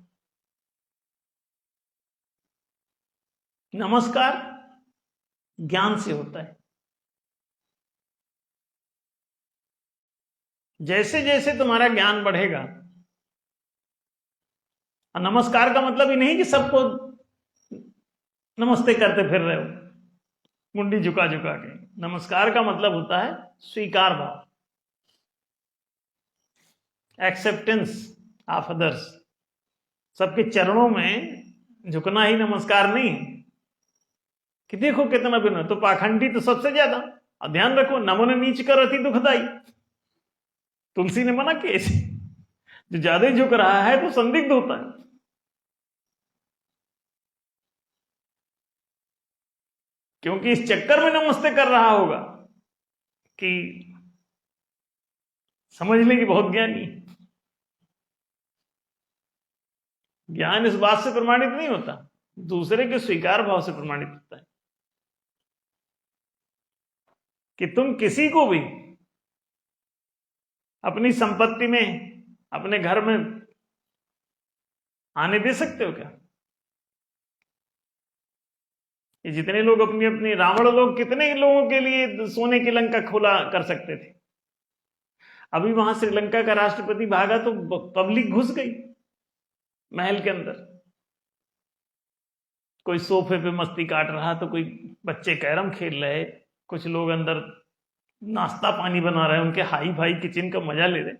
नमस्कार ज्ञान से होता है। जैसे जैसे तुम्हारा ज्ञान बढ़ेगा, नमस्कार का मतलब ही नहीं कि सबको नमस्ते करते फिर रहे हो मुंडी झुका झुका के। नमस्कार का मतलब होता है स्वीकार भाव, एक्सेप्टेंस ऑफ अदर्स। सबके चरणों में झुकना ही नमस्कार नहीं है कि देखो कितना बिना, तो पाखंडी तो सबसे ज्यादा। और ध्यान रखो, नमन नीच कर अति दुखदाई, तुलसी ने मना किया इसे। जो ज्यादा ही झुक रहा है तो संदिग्ध होता है। क्योंकि इस चक्कर में नमस्ते कर रहा होगा कि समझ लें कि बहुत ज्ञानी। ज्ञान इस बात से प्रमाणित नहीं होता, दूसरे के स्वीकार भाव से प्रमाणित होता है कि तुम किसी को भी अपनी संपत्ति में, अपने घर में आने दे सकते हो क्या? ये जितने लोग अपनी अपनी, रावण लोग कितने लोगों के लिए सोने की लंका खुला कर सकते थे। अभी वहां श्रीलंका का राष्ट्रपति भागा तो पब्लिक घुस गई महल के अंदर। कोई सोफे पे मस्ती काट रहा, तो कोई बच्चे कैरम खेल रहे, कुछ लोग अंदर नाश्ता पानी बना रहे, उनके हाई फाई किचन का मजा ले रहे।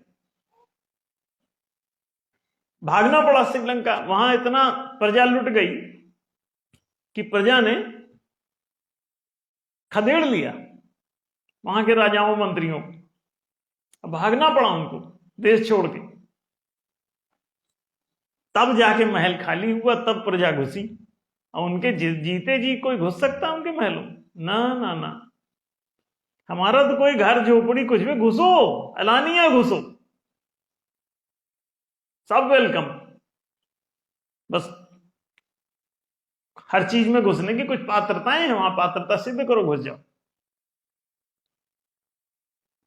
भागना पड़ा श्रीलंका। वहां इतना प्रजा लुट गई कि प्रजा ने खदेड़ लिया वहां के राजाओं मंत्रियों को। भागना पड़ा उनको देश छोड़ के। तब जाके महल खाली हुआ, तब प्रजा घुसी। और उनके जीते जी कोई घुस सकता उनके महलों? ना ना ना। हमारा तो कोई घर झोपड़ी कुछ भी, घुसो, एलानिया घुसो, सब वेलकम। बस हर चीज में घुसने की कुछ पात्रताएं हैं, वहां पात्रता सिद्ध करो, घुस जाओ।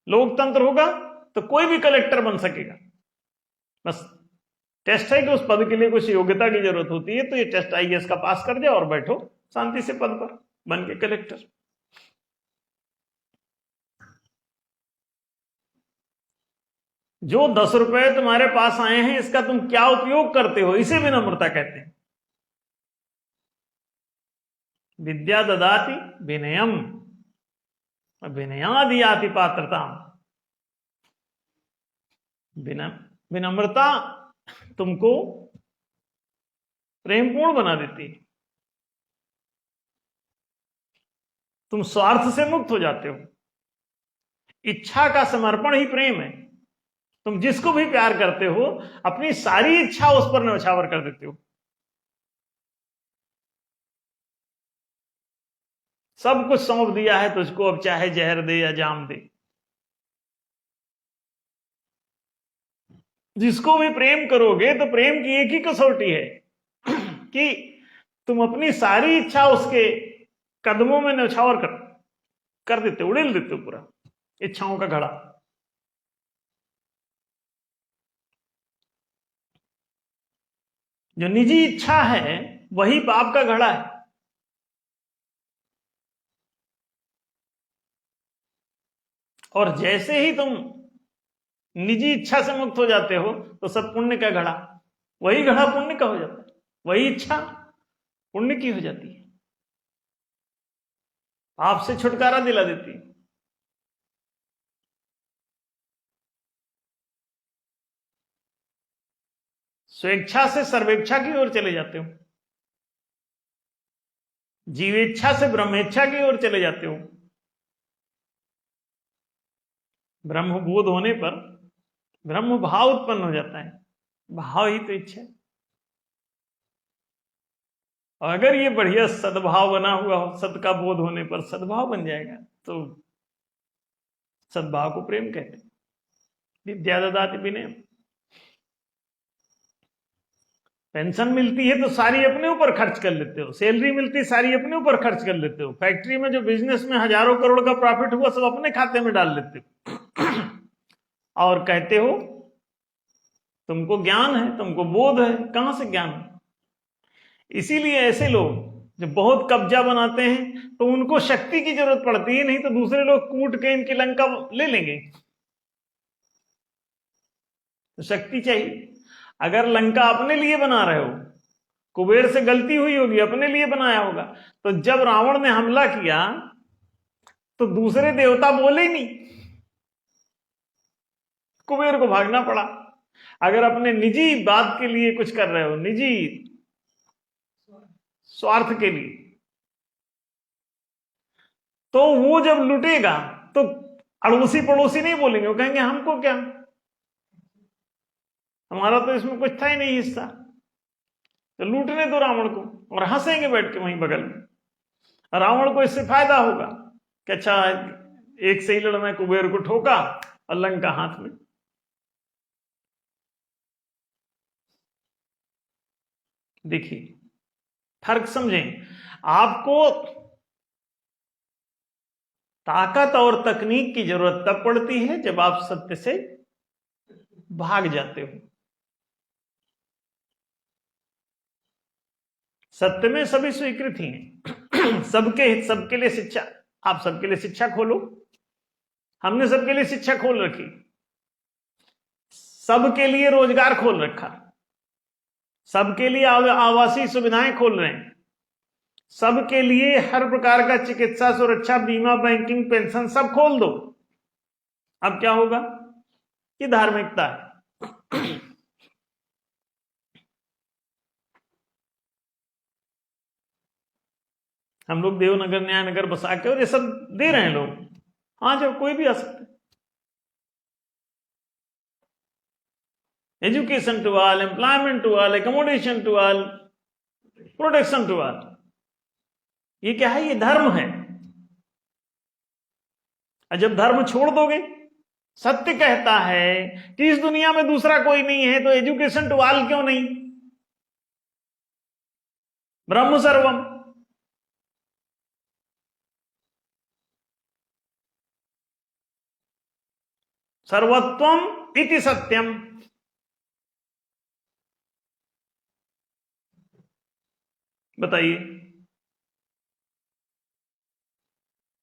लोकतंत्र होगा तो कोई भी कलेक्टर बन सकेगा। बस टेस्ट है कि उस पद के लिए कुछ योग्यता की जरूरत होती है, तो ये टेस्ट आईएएस का पास कर जाओ और बैठो शांति से पद पर बन के कलेक्टर। जो 10 रुपए तुम्हारे पास आए हैं, इसका तुम क्या उपयोग करते हो, इसे विनम्रता कहते हैं। विद्या ददाति विनयम, विनयादि याति पात्रता। विनम्रता तुमको प्रेमपूर्ण बना देती है। तुम स्वार्थ से मुक्त हो जाते हो। इच्छा का समर्पण ही प्रेम है। तुम जिसको भी प्यार करते हो, अपनी सारी इच्छा उस पर न्यौछावर कर देते हो। सब कुछ सौंप दिया है तुझको, अब चाहे जहर दे या जाम दे। जिसको भी प्रेम करोगे तो प्रेम की एक ही कसौटी है कि तुम अपनी सारी इच्छा उसके कदमों में न्यौछावर कर देते हो, उड़ेल देते हो पूरा इच्छाओं का घड़ा। जो निजी इच्छा है वही पाप का घड़ा है। और जैसे ही तुम निजी इच्छा से मुक्त हो जाते हो, तो सब पुण्य का घड़ा, वही घड़ा पुण्य का हो जाता है, वही इच्छा पुण्य की हो जाती है, पाप से छुटकारा दिला देती है। स्वेच्छा से सर्वेच्छा की ओर चले जाते हो, जीवेच्छा से ब्रह्मेच्छा की ओर चले जाते हो। ब्रह्म बोध होने पर ब्रह्म भाव उत्पन्न हो जाता है। भाव ही तो इच्छा है। और अगर ये बढ़िया सद्भाव बना हुआ हो, सद का बोध होने पर सद्भाव बन जाएगा, तो सद्भाव को प्रेम कहते हैं। विद्या ददाति विनयम। पेंशन मिलती है तो सारी अपने ऊपर खर्च कर लेते हो, सैलरी मिलती है सारी अपने ऊपर खर्च कर लेते हो, फैक्ट्री में जो बिजनेस में हजारों करोड़ का प्रॉफिट हुआ सब अपने खाते में डाल लेते हो और कहते हो तुमको ज्ञान है, तुमको बोध है। कहां से ज्ञान है? इसीलिए ऐसे लोग जब बहुत कब्जा बनाते हैं तो उनको शक्ति की जरूरत पड़ती है, नहीं तो दूसरे लोग कूट के इनकी लंका ले लेंगे। तो शक्ति चाहिए। अगर लंका अपने लिए बना रहे हो, कुबेर से गलती हुई होगी, अपने लिए बनाया होगा, तो जब रावण ने हमला किया तो दूसरे देवता बोले ही नहीं, कुबेर को भागना पड़ा। अगर अपने निजी बात के लिए कुछ कर रहे हो, निजी स्वार्थ के लिए, तो वो जब लुटेगा तो अड़ोसी पड़ोसी नहीं बोलेंगे, वो कहेंगे हमको क्या, हमारा तो इसमें कुछ था ही नहीं हिस्सा, तो लूटने दो रावण को, और हंसेंगे बैठ के वहीं बगल में। रावण को इससे फायदा होगा कि अच्छा एक से ही लड़ना, कुबेर को ठोका और लंका हाथ में। देखिए फर्क समझें। आपको ताकत और तकनीक की जरूरत तब पड़ती है जब आप सत्य से भाग जाते हो। सत्य में सभी स्वीकृति हैं सबके लिए शिक्षा। आप सबके लिए शिक्षा खोलो, हमने सबके लिए शिक्षा खोल रखी, सबके लिए रोजगार खोल रखा, सबके लिए आवासीय सुविधाएं खोल रहे हैं, सबके लिए हर प्रकार का चिकित्सा, सुरक्षा, बीमा, बैंकिंग, पेंशन सब खोल दो। अब क्या होगा? ये धार्मिकता है। हम लोग देवनगर, न्यायनगर बसा के और ये सब दे रहे हैं लोग। हाँ, जब कोई भी आ सकता है। Education to all, employment to all, accommodation to all, protection to all. ये क्या है? ये धर्म है। और जब धर्म छोड़ दोगे, सत्य कहता है कि इस दुनिया में दूसरा कोई नहीं है, तो एजुकेशन टू ऑल क्यों नहीं? ब्रह्म सर्वम। सर्वत्वम इति सत्यम। बताइए,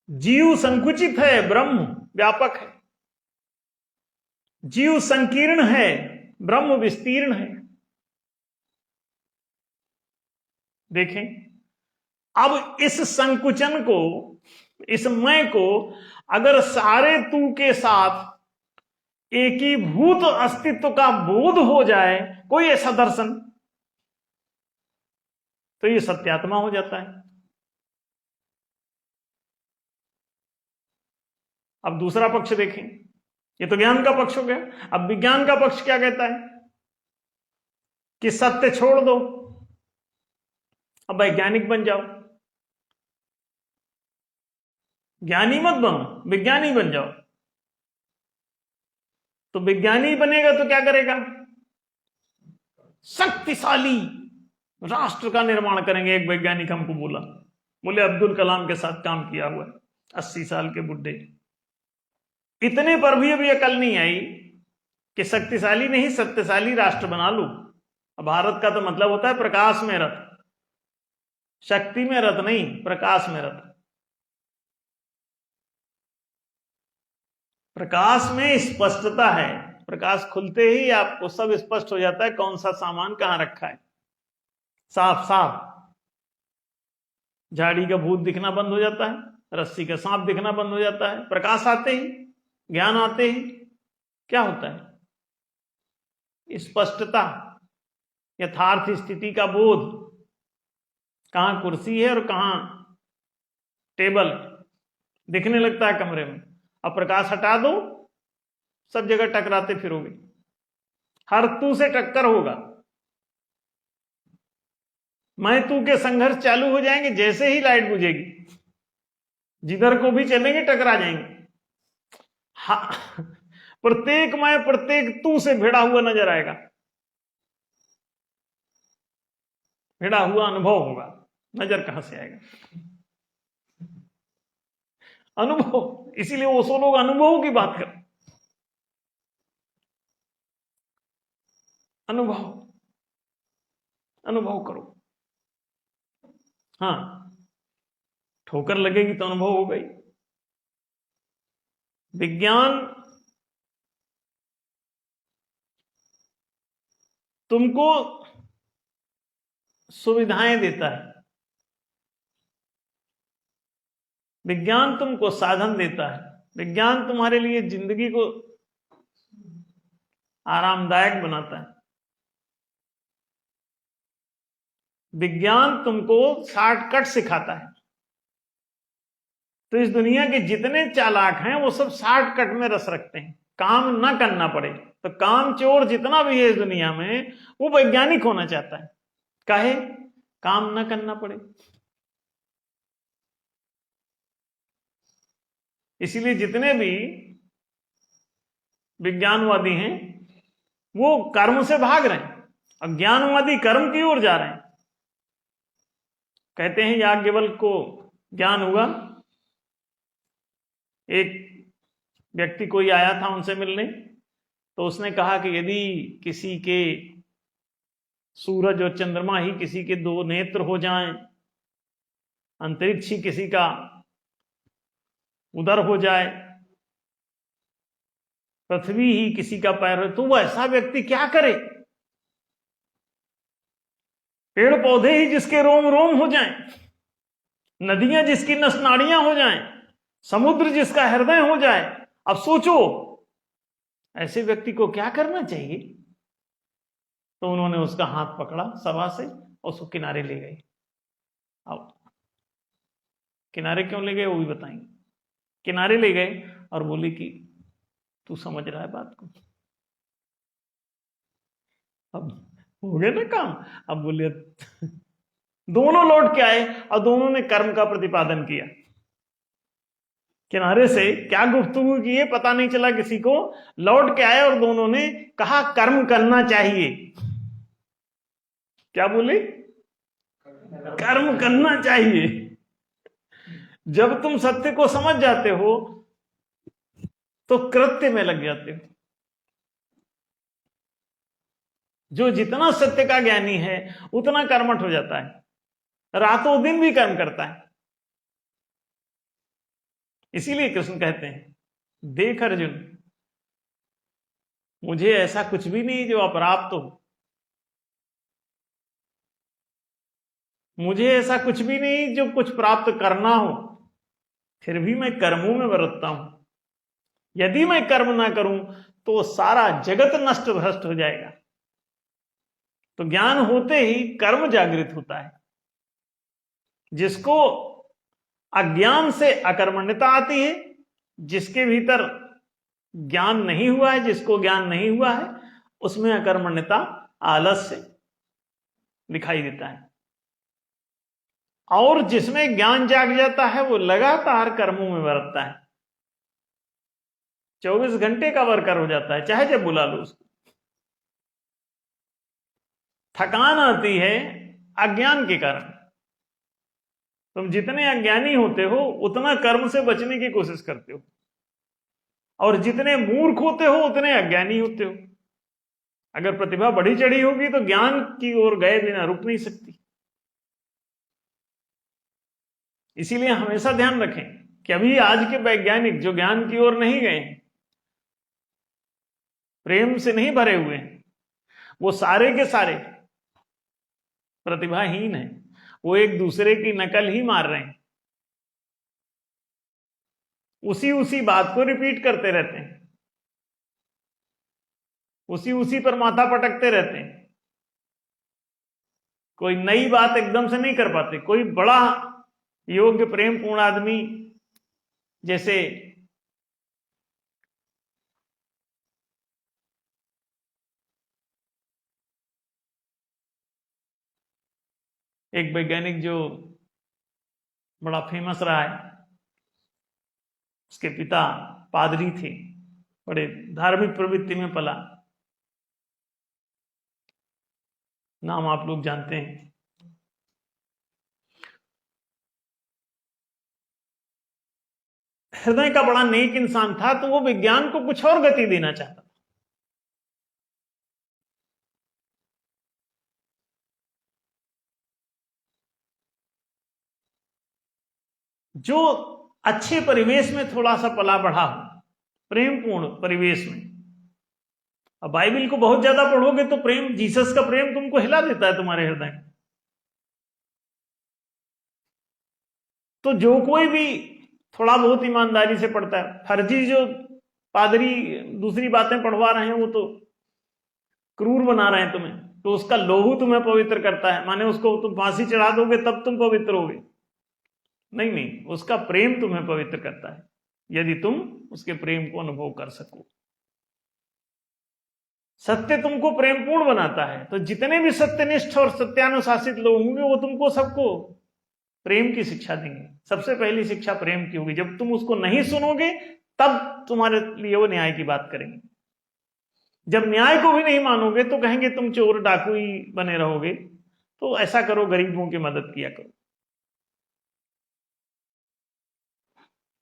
जीव संकुचित है, ब्रह्म व्यापक है। जीव संकीर्ण है, ब्रह्म विस्तीर्ण है। देखें, अब इस संकुचन को, इस मैं को अगर सारे तू के साथ एकीभूत अस्तित्व का बोध हो जाए, कोई ऐसा दर्शन, तो ये सत्यात्मा हो जाता है। अब दूसरा पक्ष देखें, ये तो ज्ञान का पक्ष हो गया। अब विज्ञान का पक्ष क्या कहता है? कि सत्य छोड़ दो, अब वैज्ञानिक बन जाओ। ज्ञानी मत बनो, विज्ञानी बन जाओ। तो विज्ञानी बनेगा तो क्या करेगा? शक्तिशाली राष्ट्र का निर्माण करेंगे। एक वैज्ञानिक हमको बोला, बोले अब्दुल कलाम के साथ काम किया हुआ है, 80 साल के बुढ़े, इतने पर भी अभी अकल नहीं आई कि शक्तिशाली नहीं सत्यशाली राष्ट्र बना लो। भारत का तो मतलब होता है प्रकाश में रथ, शक्ति में रथ नहीं, प्रकाश में रथ। प्रकाश में स्पष्टता है, प्रकाश खुलते ही आपको सब स्पष्ट हो जाता है, कौन सा सामान कहां रखा है, साफ साफ। झाड़ी का भूत दिखना बंद हो जाता है, रस्सी का सांप दिखना बंद हो जाता है। प्रकाश आते ही, ज्ञान आते ही क्या होता है? स्पष्टता, यथार्थ स्थिति का बोध, कहां कुर्सी है और कहां टेबल दिखने लगता है कमरे में। अब प्रकाश हटा दो, सब जगह टकराते फिरोगे, हर तू से टक्कर होगा, मैं तू के संघर्ष चालू हो जाएंगे। जैसे ही लाइट बुझेगी, जिधर को भी चलेंगे टकरा जाएंगे। प्रत्येक मैं, प्रत्येक तू से भिड़ा हुआ नजर आएगा। भिड़ा हुआ अनुभव होगा, नजर कहां से आएगा? अनुभव। इसीलिए वो सो लोग अनुभवों की बात कर, अनुभव, अनुभव करो। हाँ, ठोकर लगेगी तो अनुभव हो गई। विज्ञान तुमको सुविधाएं देता है, विज्ञान तुमको साधन देता है, विज्ञान तुम्हारे लिए जिंदगी को आरामदायक बनाता है, विज्ञान तुमको शॉर्टकट सिखाता है। तो इस दुनिया के जितने चालाक हैं वो सब शॉर्टकट में रस रखते हैं, काम ना करना पड़े। तो काम चोर जितना भी है इस दुनिया में, वो वैज्ञानिक होना चाहता है, काहे? काम ना करना पड़े। इसीलिए जितने भी विज्ञानवादी हैं वो कर्म से भाग रहे हैं, अब ज्ञानवादी कर्म की ओर जा रहे हैं। कहते हैं याज्ञवल्क्य को ज्ञान हुआ, एक व्यक्ति कोई आया था उनसे मिलने, तो उसने कहा कि यदि किसी के सूरज और चंद्रमा ही किसी के दो नेत्र हो जाएं, अंतरिक्ष ही किसी का उदर हो जाए, पृथ्वी ही किसी का पैर हो, तो वह ऐसा व्यक्ति क्या करे? पेड़ पौधे ही जिसके रोम रोम हो जाएं, नदियां जिसकी नस नाड़ियां हो जाएं, समुद्र जिसका हृदय हो जाए, अब सोचो ऐसे व्यक्ति को क्या करना चाहिए? तो उन्होंने उसका हाथ पकड़ा सभा से और उसको किनारे ले गए। अब किनारे क्यों ले गए वो भी बताएंगे। किनारे ले गए और बोले कि तू समझ रहा है बात को? अब हो गया ना काम। अब बोले दोनों लौट के आए और दोनों ने कर्म का प्रतिपादन किया। किनारे से क्या गुफ्तगू की है पता नहीं चला किसी को, लौट के आए और दोनों ने कहा कर्म करना चाहिए। क्या बोले? कर्म करना चाहिए। जब तुम सत्य को समझ जाते हो तो कृत्य में लग जाते हो। जो जितना सत्य का ज्ञानी है उतना कर्मठ हो जाता है, रातों दिन भी कर्म करता है। इसीलिए कृष्ण कहते हैं, देख अर्जुन, मुझे ऐसा कुछ भी नहीं जो अप्राप्त हो, मुझे ऐसा कुछ भी नहीं जो कुछ प्राप्त करना हो, फिर भी मैं कर्मों में बरतता हूं। यदि मैं कर्म ना करूं तो सारा जगत नष्ट भ्रष्ट हो जाएगा। तो ज्ञान होते ही कर्म जागृत होता है। जिसको अज्ञान से अकर्मण्यता आती है, जिसके भीतर ज्ञान नहीं हुआ है, जिसको ज्ञान नहीं हुआ है, उसमें अकर्मण्यता आलस्य दिखाई देता है। और जिसमें ज्ञान जाग जाता है वो लगातार कर्मों में बरतता है, 24 घंटे का वर्कर हो जाता है, चाहे जब बुला लो उसको। थकान आती है अज्ञान के कारण। तुम जितने अज्ञानी होते हो उतना कर्म से बचने की कोशिश करते हो, और जितने मूर्ख होते हो उतने अज्ञानी होते हो। अगर प्रतिभा बढ़ी चढ़ी होगी तो ज्ञान की ओर गए बिना रुक नहीं सकती। इसीलिए हमेशा ध्यान रखें कि अभी आज के वैज्ञानिक जो ज्ञान की ओर नहीं गए, प्रेम से नहीं भरे हुए हैं, वो सारे के सारे प्रतिभाहीन हैं। वो एक दूसरे की नकल ही मार रहे हैं, उसी बात को रिपीट करते रहते हैं, उसी पर माथा पटकते रहते हैं। कोई नई बात एकदम से नहीं कर पाते। कोई बड़ा योग्य प्रेम पूर्ण आदमी, जैसे एक वैज्ञानिक जो बड़ा फेमस रहा है, उसके पिता पादरी थे, बड़े धार्मिक प्रवृत्ति में पला, नाम आप लोग जानते हैं, हृदय का बड़ा नेक इंसान था, तो वो विज्ञान को कुछ और गति देना चाहता था। जो अच्छे परिवेश में थोड़ा सा पला बढ़ा हो, प्रेमपूर्ण परिवेश में। अब बाइबल को बहुत ज्यादा पढ़ोगे तो प्रेम, जीसस का प्रेम तुमको हिला देता है तुम्हारे हृदय में। तो जो कोई भी थोड़ा बहुत ईमानदारी से पढ़ता है, फर्जी जो पादरी दूसरी बातें पढ़वा रहे हैं वो तो क्रूर बना रहे हैं तुम्हें, तो उसका लोहू तुम्हें पवित्र करता है, माने उसको तुम फांसी चढ़ा दोगे तब तुम पवित्र होगे? नहीं नहीं, उसका प्रेम तुम्हें पवित्र करता है, यदि तुम उसके प्रेम को अनुभव कर सको। सत्य तुमको प्रेमपूर्ण बनाता है, तो जितने भी सत्यनिष्ठ और सत्यानुशासित लोग होंगे वो तुमको सबको प्रेम की शिक्षा देंगे। सबसे पहली शिक्षा प्रेम की होगी। जब तुम उसको नहीं सुनोगे तब तुम्हारे लिए वो न्याय की बात करेंगे। जब न्याय को भी नहीं मानोगे तो कहेंगे तुम चोर डाकू ही बने रहोगे, तो ऐसा करो, गरीबों की मदद किया करो।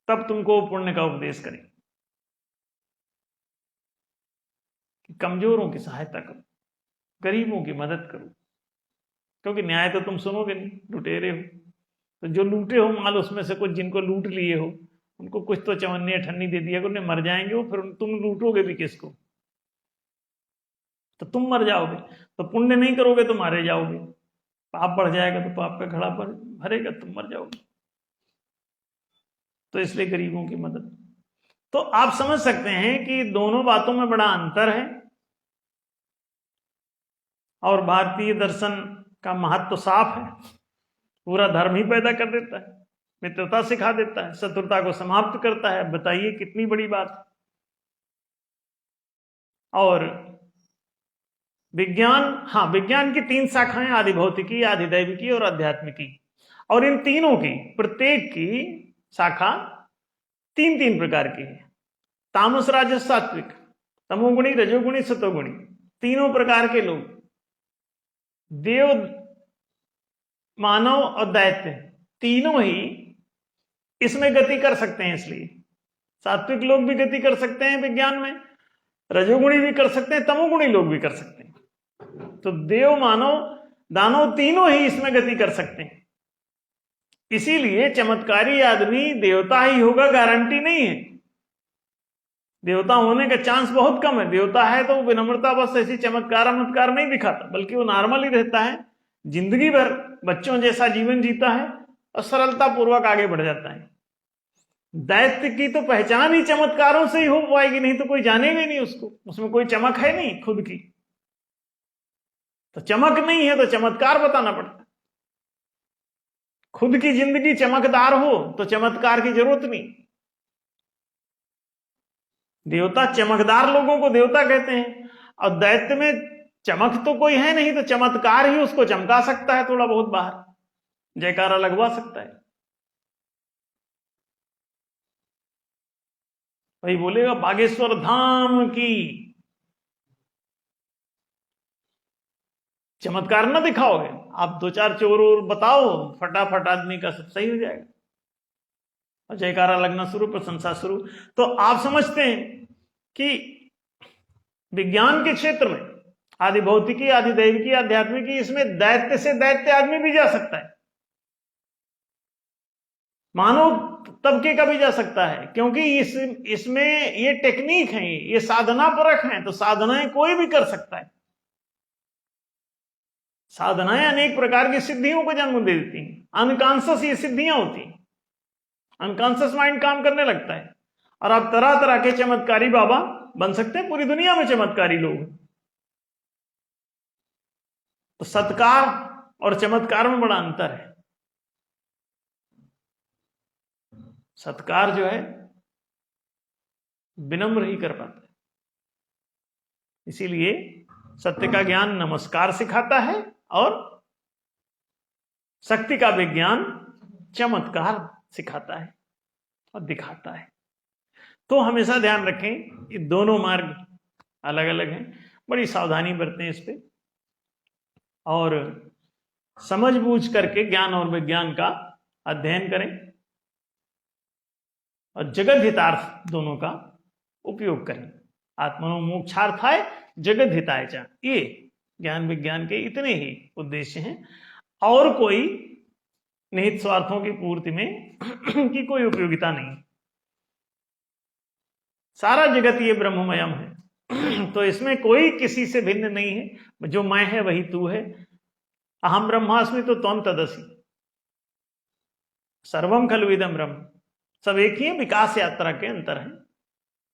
तब तुमको पुण्य का उपदेश करेंगे कि कमजोरों की सहायता करो, गरीबों की मदद करो, क्योंकि न्याय तो तुम सुनोगे नहीं, लुटेरे हो। तो जो लूटे हो माल, उसमें से कुछ जिनको लूट लिए हो उनको कुछ तो चवन्नी ठन्नी दे दिया, उन्हें मर जाएंगे वो, फिर तुम लूटोगे भी किसको? तो तुम मर जाओगे। तो पुण्य नहीं करोगे तो मारे जाओगे, पाप बढ़ जाएगा तो पाप का घड़ा भरेगा, तुम मर जाओगे। तो इसलिए गरीबों की मदद। तो आप समझ सकते हैं कि दोनों बातों में बड़ा अंतर है, और भारतीय दर्शन का महत्व साफ है। पूरा धर्म ही पैदा कर देता है, मित्रता सिखा देता है, शत्रुता को समाप्त करता है। बताइए कितनी बड़ी बात। और विज्ञान, हाँ, विज्ञान की 3 शाखाएं, आदि भौतिकी, आदि दैविकी और आध्यात्मिकी। और इन तीनों की प्रत्येक की शाखा 3-3 प्रकार की है। तामस, राजस, सात्विक, तमोगुणी, रजोगुणी, सतोगुणी, तीनों प्रकार के लोग, देव, मानव और दैत्य, तीनों ही इसमें गति कर सकते हैं। इसलिए सात्विक लोग भी गति कर सकते हैं विज्ञान में, रजोगुणी भी कर सकते हैं, तमोगुणी लोग भी कर सकते हैं। तो देव, मानव, दानव तीनों ही इसमें गति कर सकते हैं। इसीलिए चमत्कारी आदमी देवता ही होगा गारंटी नहीं है। देवता होने का चांस बहुत कम है। देवता है तो विनम्रता बस ऐसी चमत्कार नहीं दिखाता, बल्कि वो नॉर्मल ही रहता है, जिंदगी भर बच्चों जैसा जीवन जीता है और सरलता पूर्वक आगे बढ़ जाता है। दैत्य की तो पहचान ही चमत्कारों से ही हो पाएगी, नहीं तो कोई जानेगा ही नहीं उसको, उसमें कोई चमक है नहीं खुद की। तो चमक नहीं है तो चमत्कार बताना पड़ता है। खुद की जिंदगी चमकदार हो तो चमत्कार की जरूरत नहीं। देवता चमकदार लोगों को देवता कहते हैं, और दैत्य में चमक तो कोई है नहीं, तो चमत्कार ही उसको चमका सकता है, थोड़ा बहुत बाहर जयकारा लगवा सकता है। वही बोलेगा बागेश्वर धाम की, चमत्कार ना दिखाओगे आप, 2-4 चोर और बताओ, फटाफट आदमी का सब सही हो जाएगा और जयकारा लगना शुरू, प्रशंसा शुरू। तो आप समझते हैं कि विज्ञान के क्षेत्र में आदि भौतिकी, आदि दैविकी, आध्यात्मिकी, इसमें दैत्य से दैत्य आदमी भी जा सकता है, मानव तबके का भी जा सकता है, क्योंकि इसमें ये टेक्निक है, ये साधना परख है। तो साधनाएं कोई भी कर सकता है। साधनाएं अनेक प्रकार की सिद्धियों को जन्म दे देती हैं। अनकॉन्शियस ये सिद्धियां होती हैं, अनकॉन्शियस माइंड काम करने लगता है, और आप तरह तरह के चमत्कारी बाबा बन सकते हैं। पूरी दुनिया में चमत्कारी लोग हैं। तो सत्कार और चमत्कार में बड़ा अंतर है। सत्कार जो है विनम्र ही कर पाता है, इसीलिए सत्य का ज्ञान नमस्कार सिखाता है, और शक्ति का विज्ञान चमत्कार सिखाता है और दिखाता है। तो हमेशा ध्यान रखें, ये दोनों मार्ग अलग अलग हैं, बड़ी सावधानी बरतें इस पे, और समझ बूझ करके ज्ञान और विज्ञान का अध्ययन करें। और जगत हितार्थ दोनों का उपयोग करें। आत्मनो मोक्षार्थाय जगत हिताय च, ये ज्ञान विज्ञान के इतने ही उद्देश्य हैं, और कोई निहित स्वार्थों की पूर्ति में की कोई उपयोगिता नहीं। सारा जगत ये ब्रह्ममयम है, तो इसमें कोई किसी से भिन्न नहीं है। जो मैं है वही तू है। अहम ब्रह्मास्मि तो त्वं तदसि, सर्वम खलु इदं ब्रह्म। सब एक ही है, विकास यात्रा के अंतर है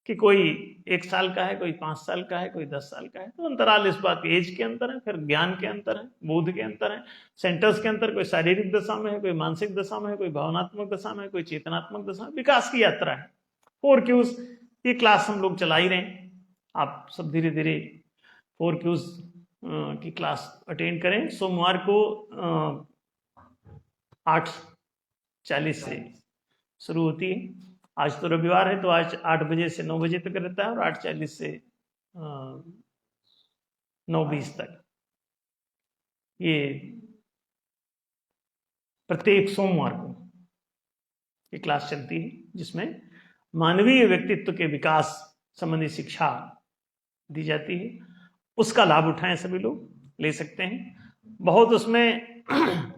कि कोई 1 साल का है, कोई 5 साल का है, कोई 10 साल का है। तो अंतराल इस बात एज के अंतर है, फिर ज्ञान के अंतर है, बोध के अंतर है, सेंटर्स के अंतर। कोई शारीरिक दशा में है, कोई मानसिक दशा में है, कोई भावनात्मक दशा में है, कोई चेतनात्मक दशा में। विकास की यात्रा है। 4 क्यूज ये क्लास हम लोग चला ही रहे हैं। आप सब धीरे धीरे 4 क्यूज की क्लास अटेंड करें। सोमवार को 8:40 से शुरू होती है। आज तो रविवार है, तो आज 8 बजे से 9 बजे तक रहता है, और 8:40 से 9:20 तक ये प्रत्येक सोमवार को ये क्लास चलती है, जिसमें मानवीय व्यक्तित्व के विकास संबंधी शिक्षा दी जाती है। उसका लाभ उठाएं, सभी लोग ले सकते हैं। बहुत उसमें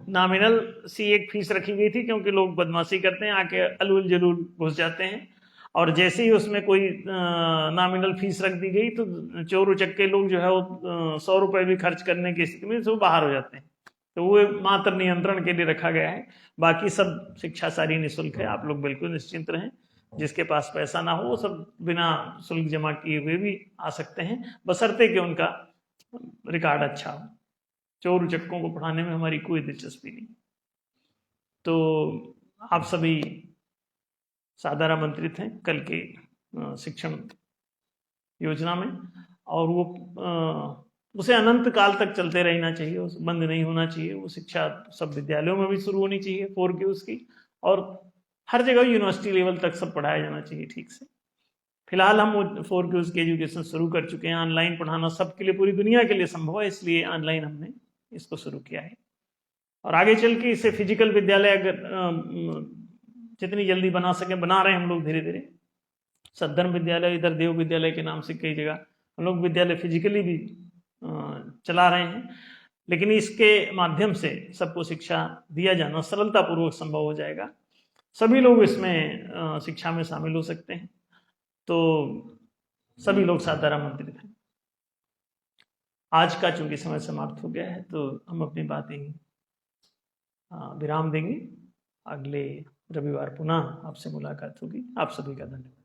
नॉमिनल सी एक फीस रखी गई थी, क्योंकि लोग बदमाशी करते हैं, आके अलूल जरूर घुस जाते हैं, और जैसे ही उसमें कोई नॉमिनल फीस रख दी गई तो चोर उचक्के लोग जो है वो 100 रुपए भी खर्च करने की स्थिति में वो बाहर हो जाते हैं। तो वो मात्र नियंत्रण के लिए रखा गया है। बाकी सब शिक्षा सारी निःशुल्क है, आप लोग बिल्कुल निश्चिंत रहें। जिसके पास पैसा ना हो वो सब बिना शुल्क जमा किए हुए भी आ सकते हैं, बशर्ते कि उनका रिकॉर्ड अच्छा हो। चोर उचक्कों को पढ़ाने में हमारी कोई दिलचस्पी नहीं। तो आप सभी सादर आमंत्रित हैं कल के शिक्षण योजना में, और वो उसे अनंत काल तक चलते रहना चाहिए, उसे बंद नहीं होना चाहिए। वो शिक्षा सब विद्यालयों में भी शुरू होनी चाहिए 4 की उसकी, और हर जगह यूनिवर्सिटी लेवल तक सब पढ़ाया जाना चाहिए ठीक से। फिलहाल हम 4 की उसकी एजुकेशन शुरू कर चुके हैं। ऑनलाइन पढ़ाना सबके लिए, पूरी दुनिया के लिए संभव है, इसलिए ऑनलाइन हमने इसको शुरू किया है। और आगे चल के इसे फिजिकल विद्यालय अगर जितनी जल्दी बना सके बना रहे हैं हम लोग धीरे धीरे। सद्धर्म विद्यालय, इधर देव विद्यालय के नाम से कई जगह हम लोग विद्यालय फिजिकली भी चला रहे हैं, लेकिन इसके माध्यम से सबको शिक्षा दिया जाना सरलतापूर्वक संभव हो जाएगा। सभी लोग इसमें शिक्षा में शामिल हो सकते हैं, तो सभी लोग सादर आमंत्रित हैं। आज का चूंकि समय समाप्त हो गया है, तो हम अपनी बातें विराम देंगे। अगले रविवार पुनः आपसे मुलाकात होगी। आप सभी का धन्यवाद।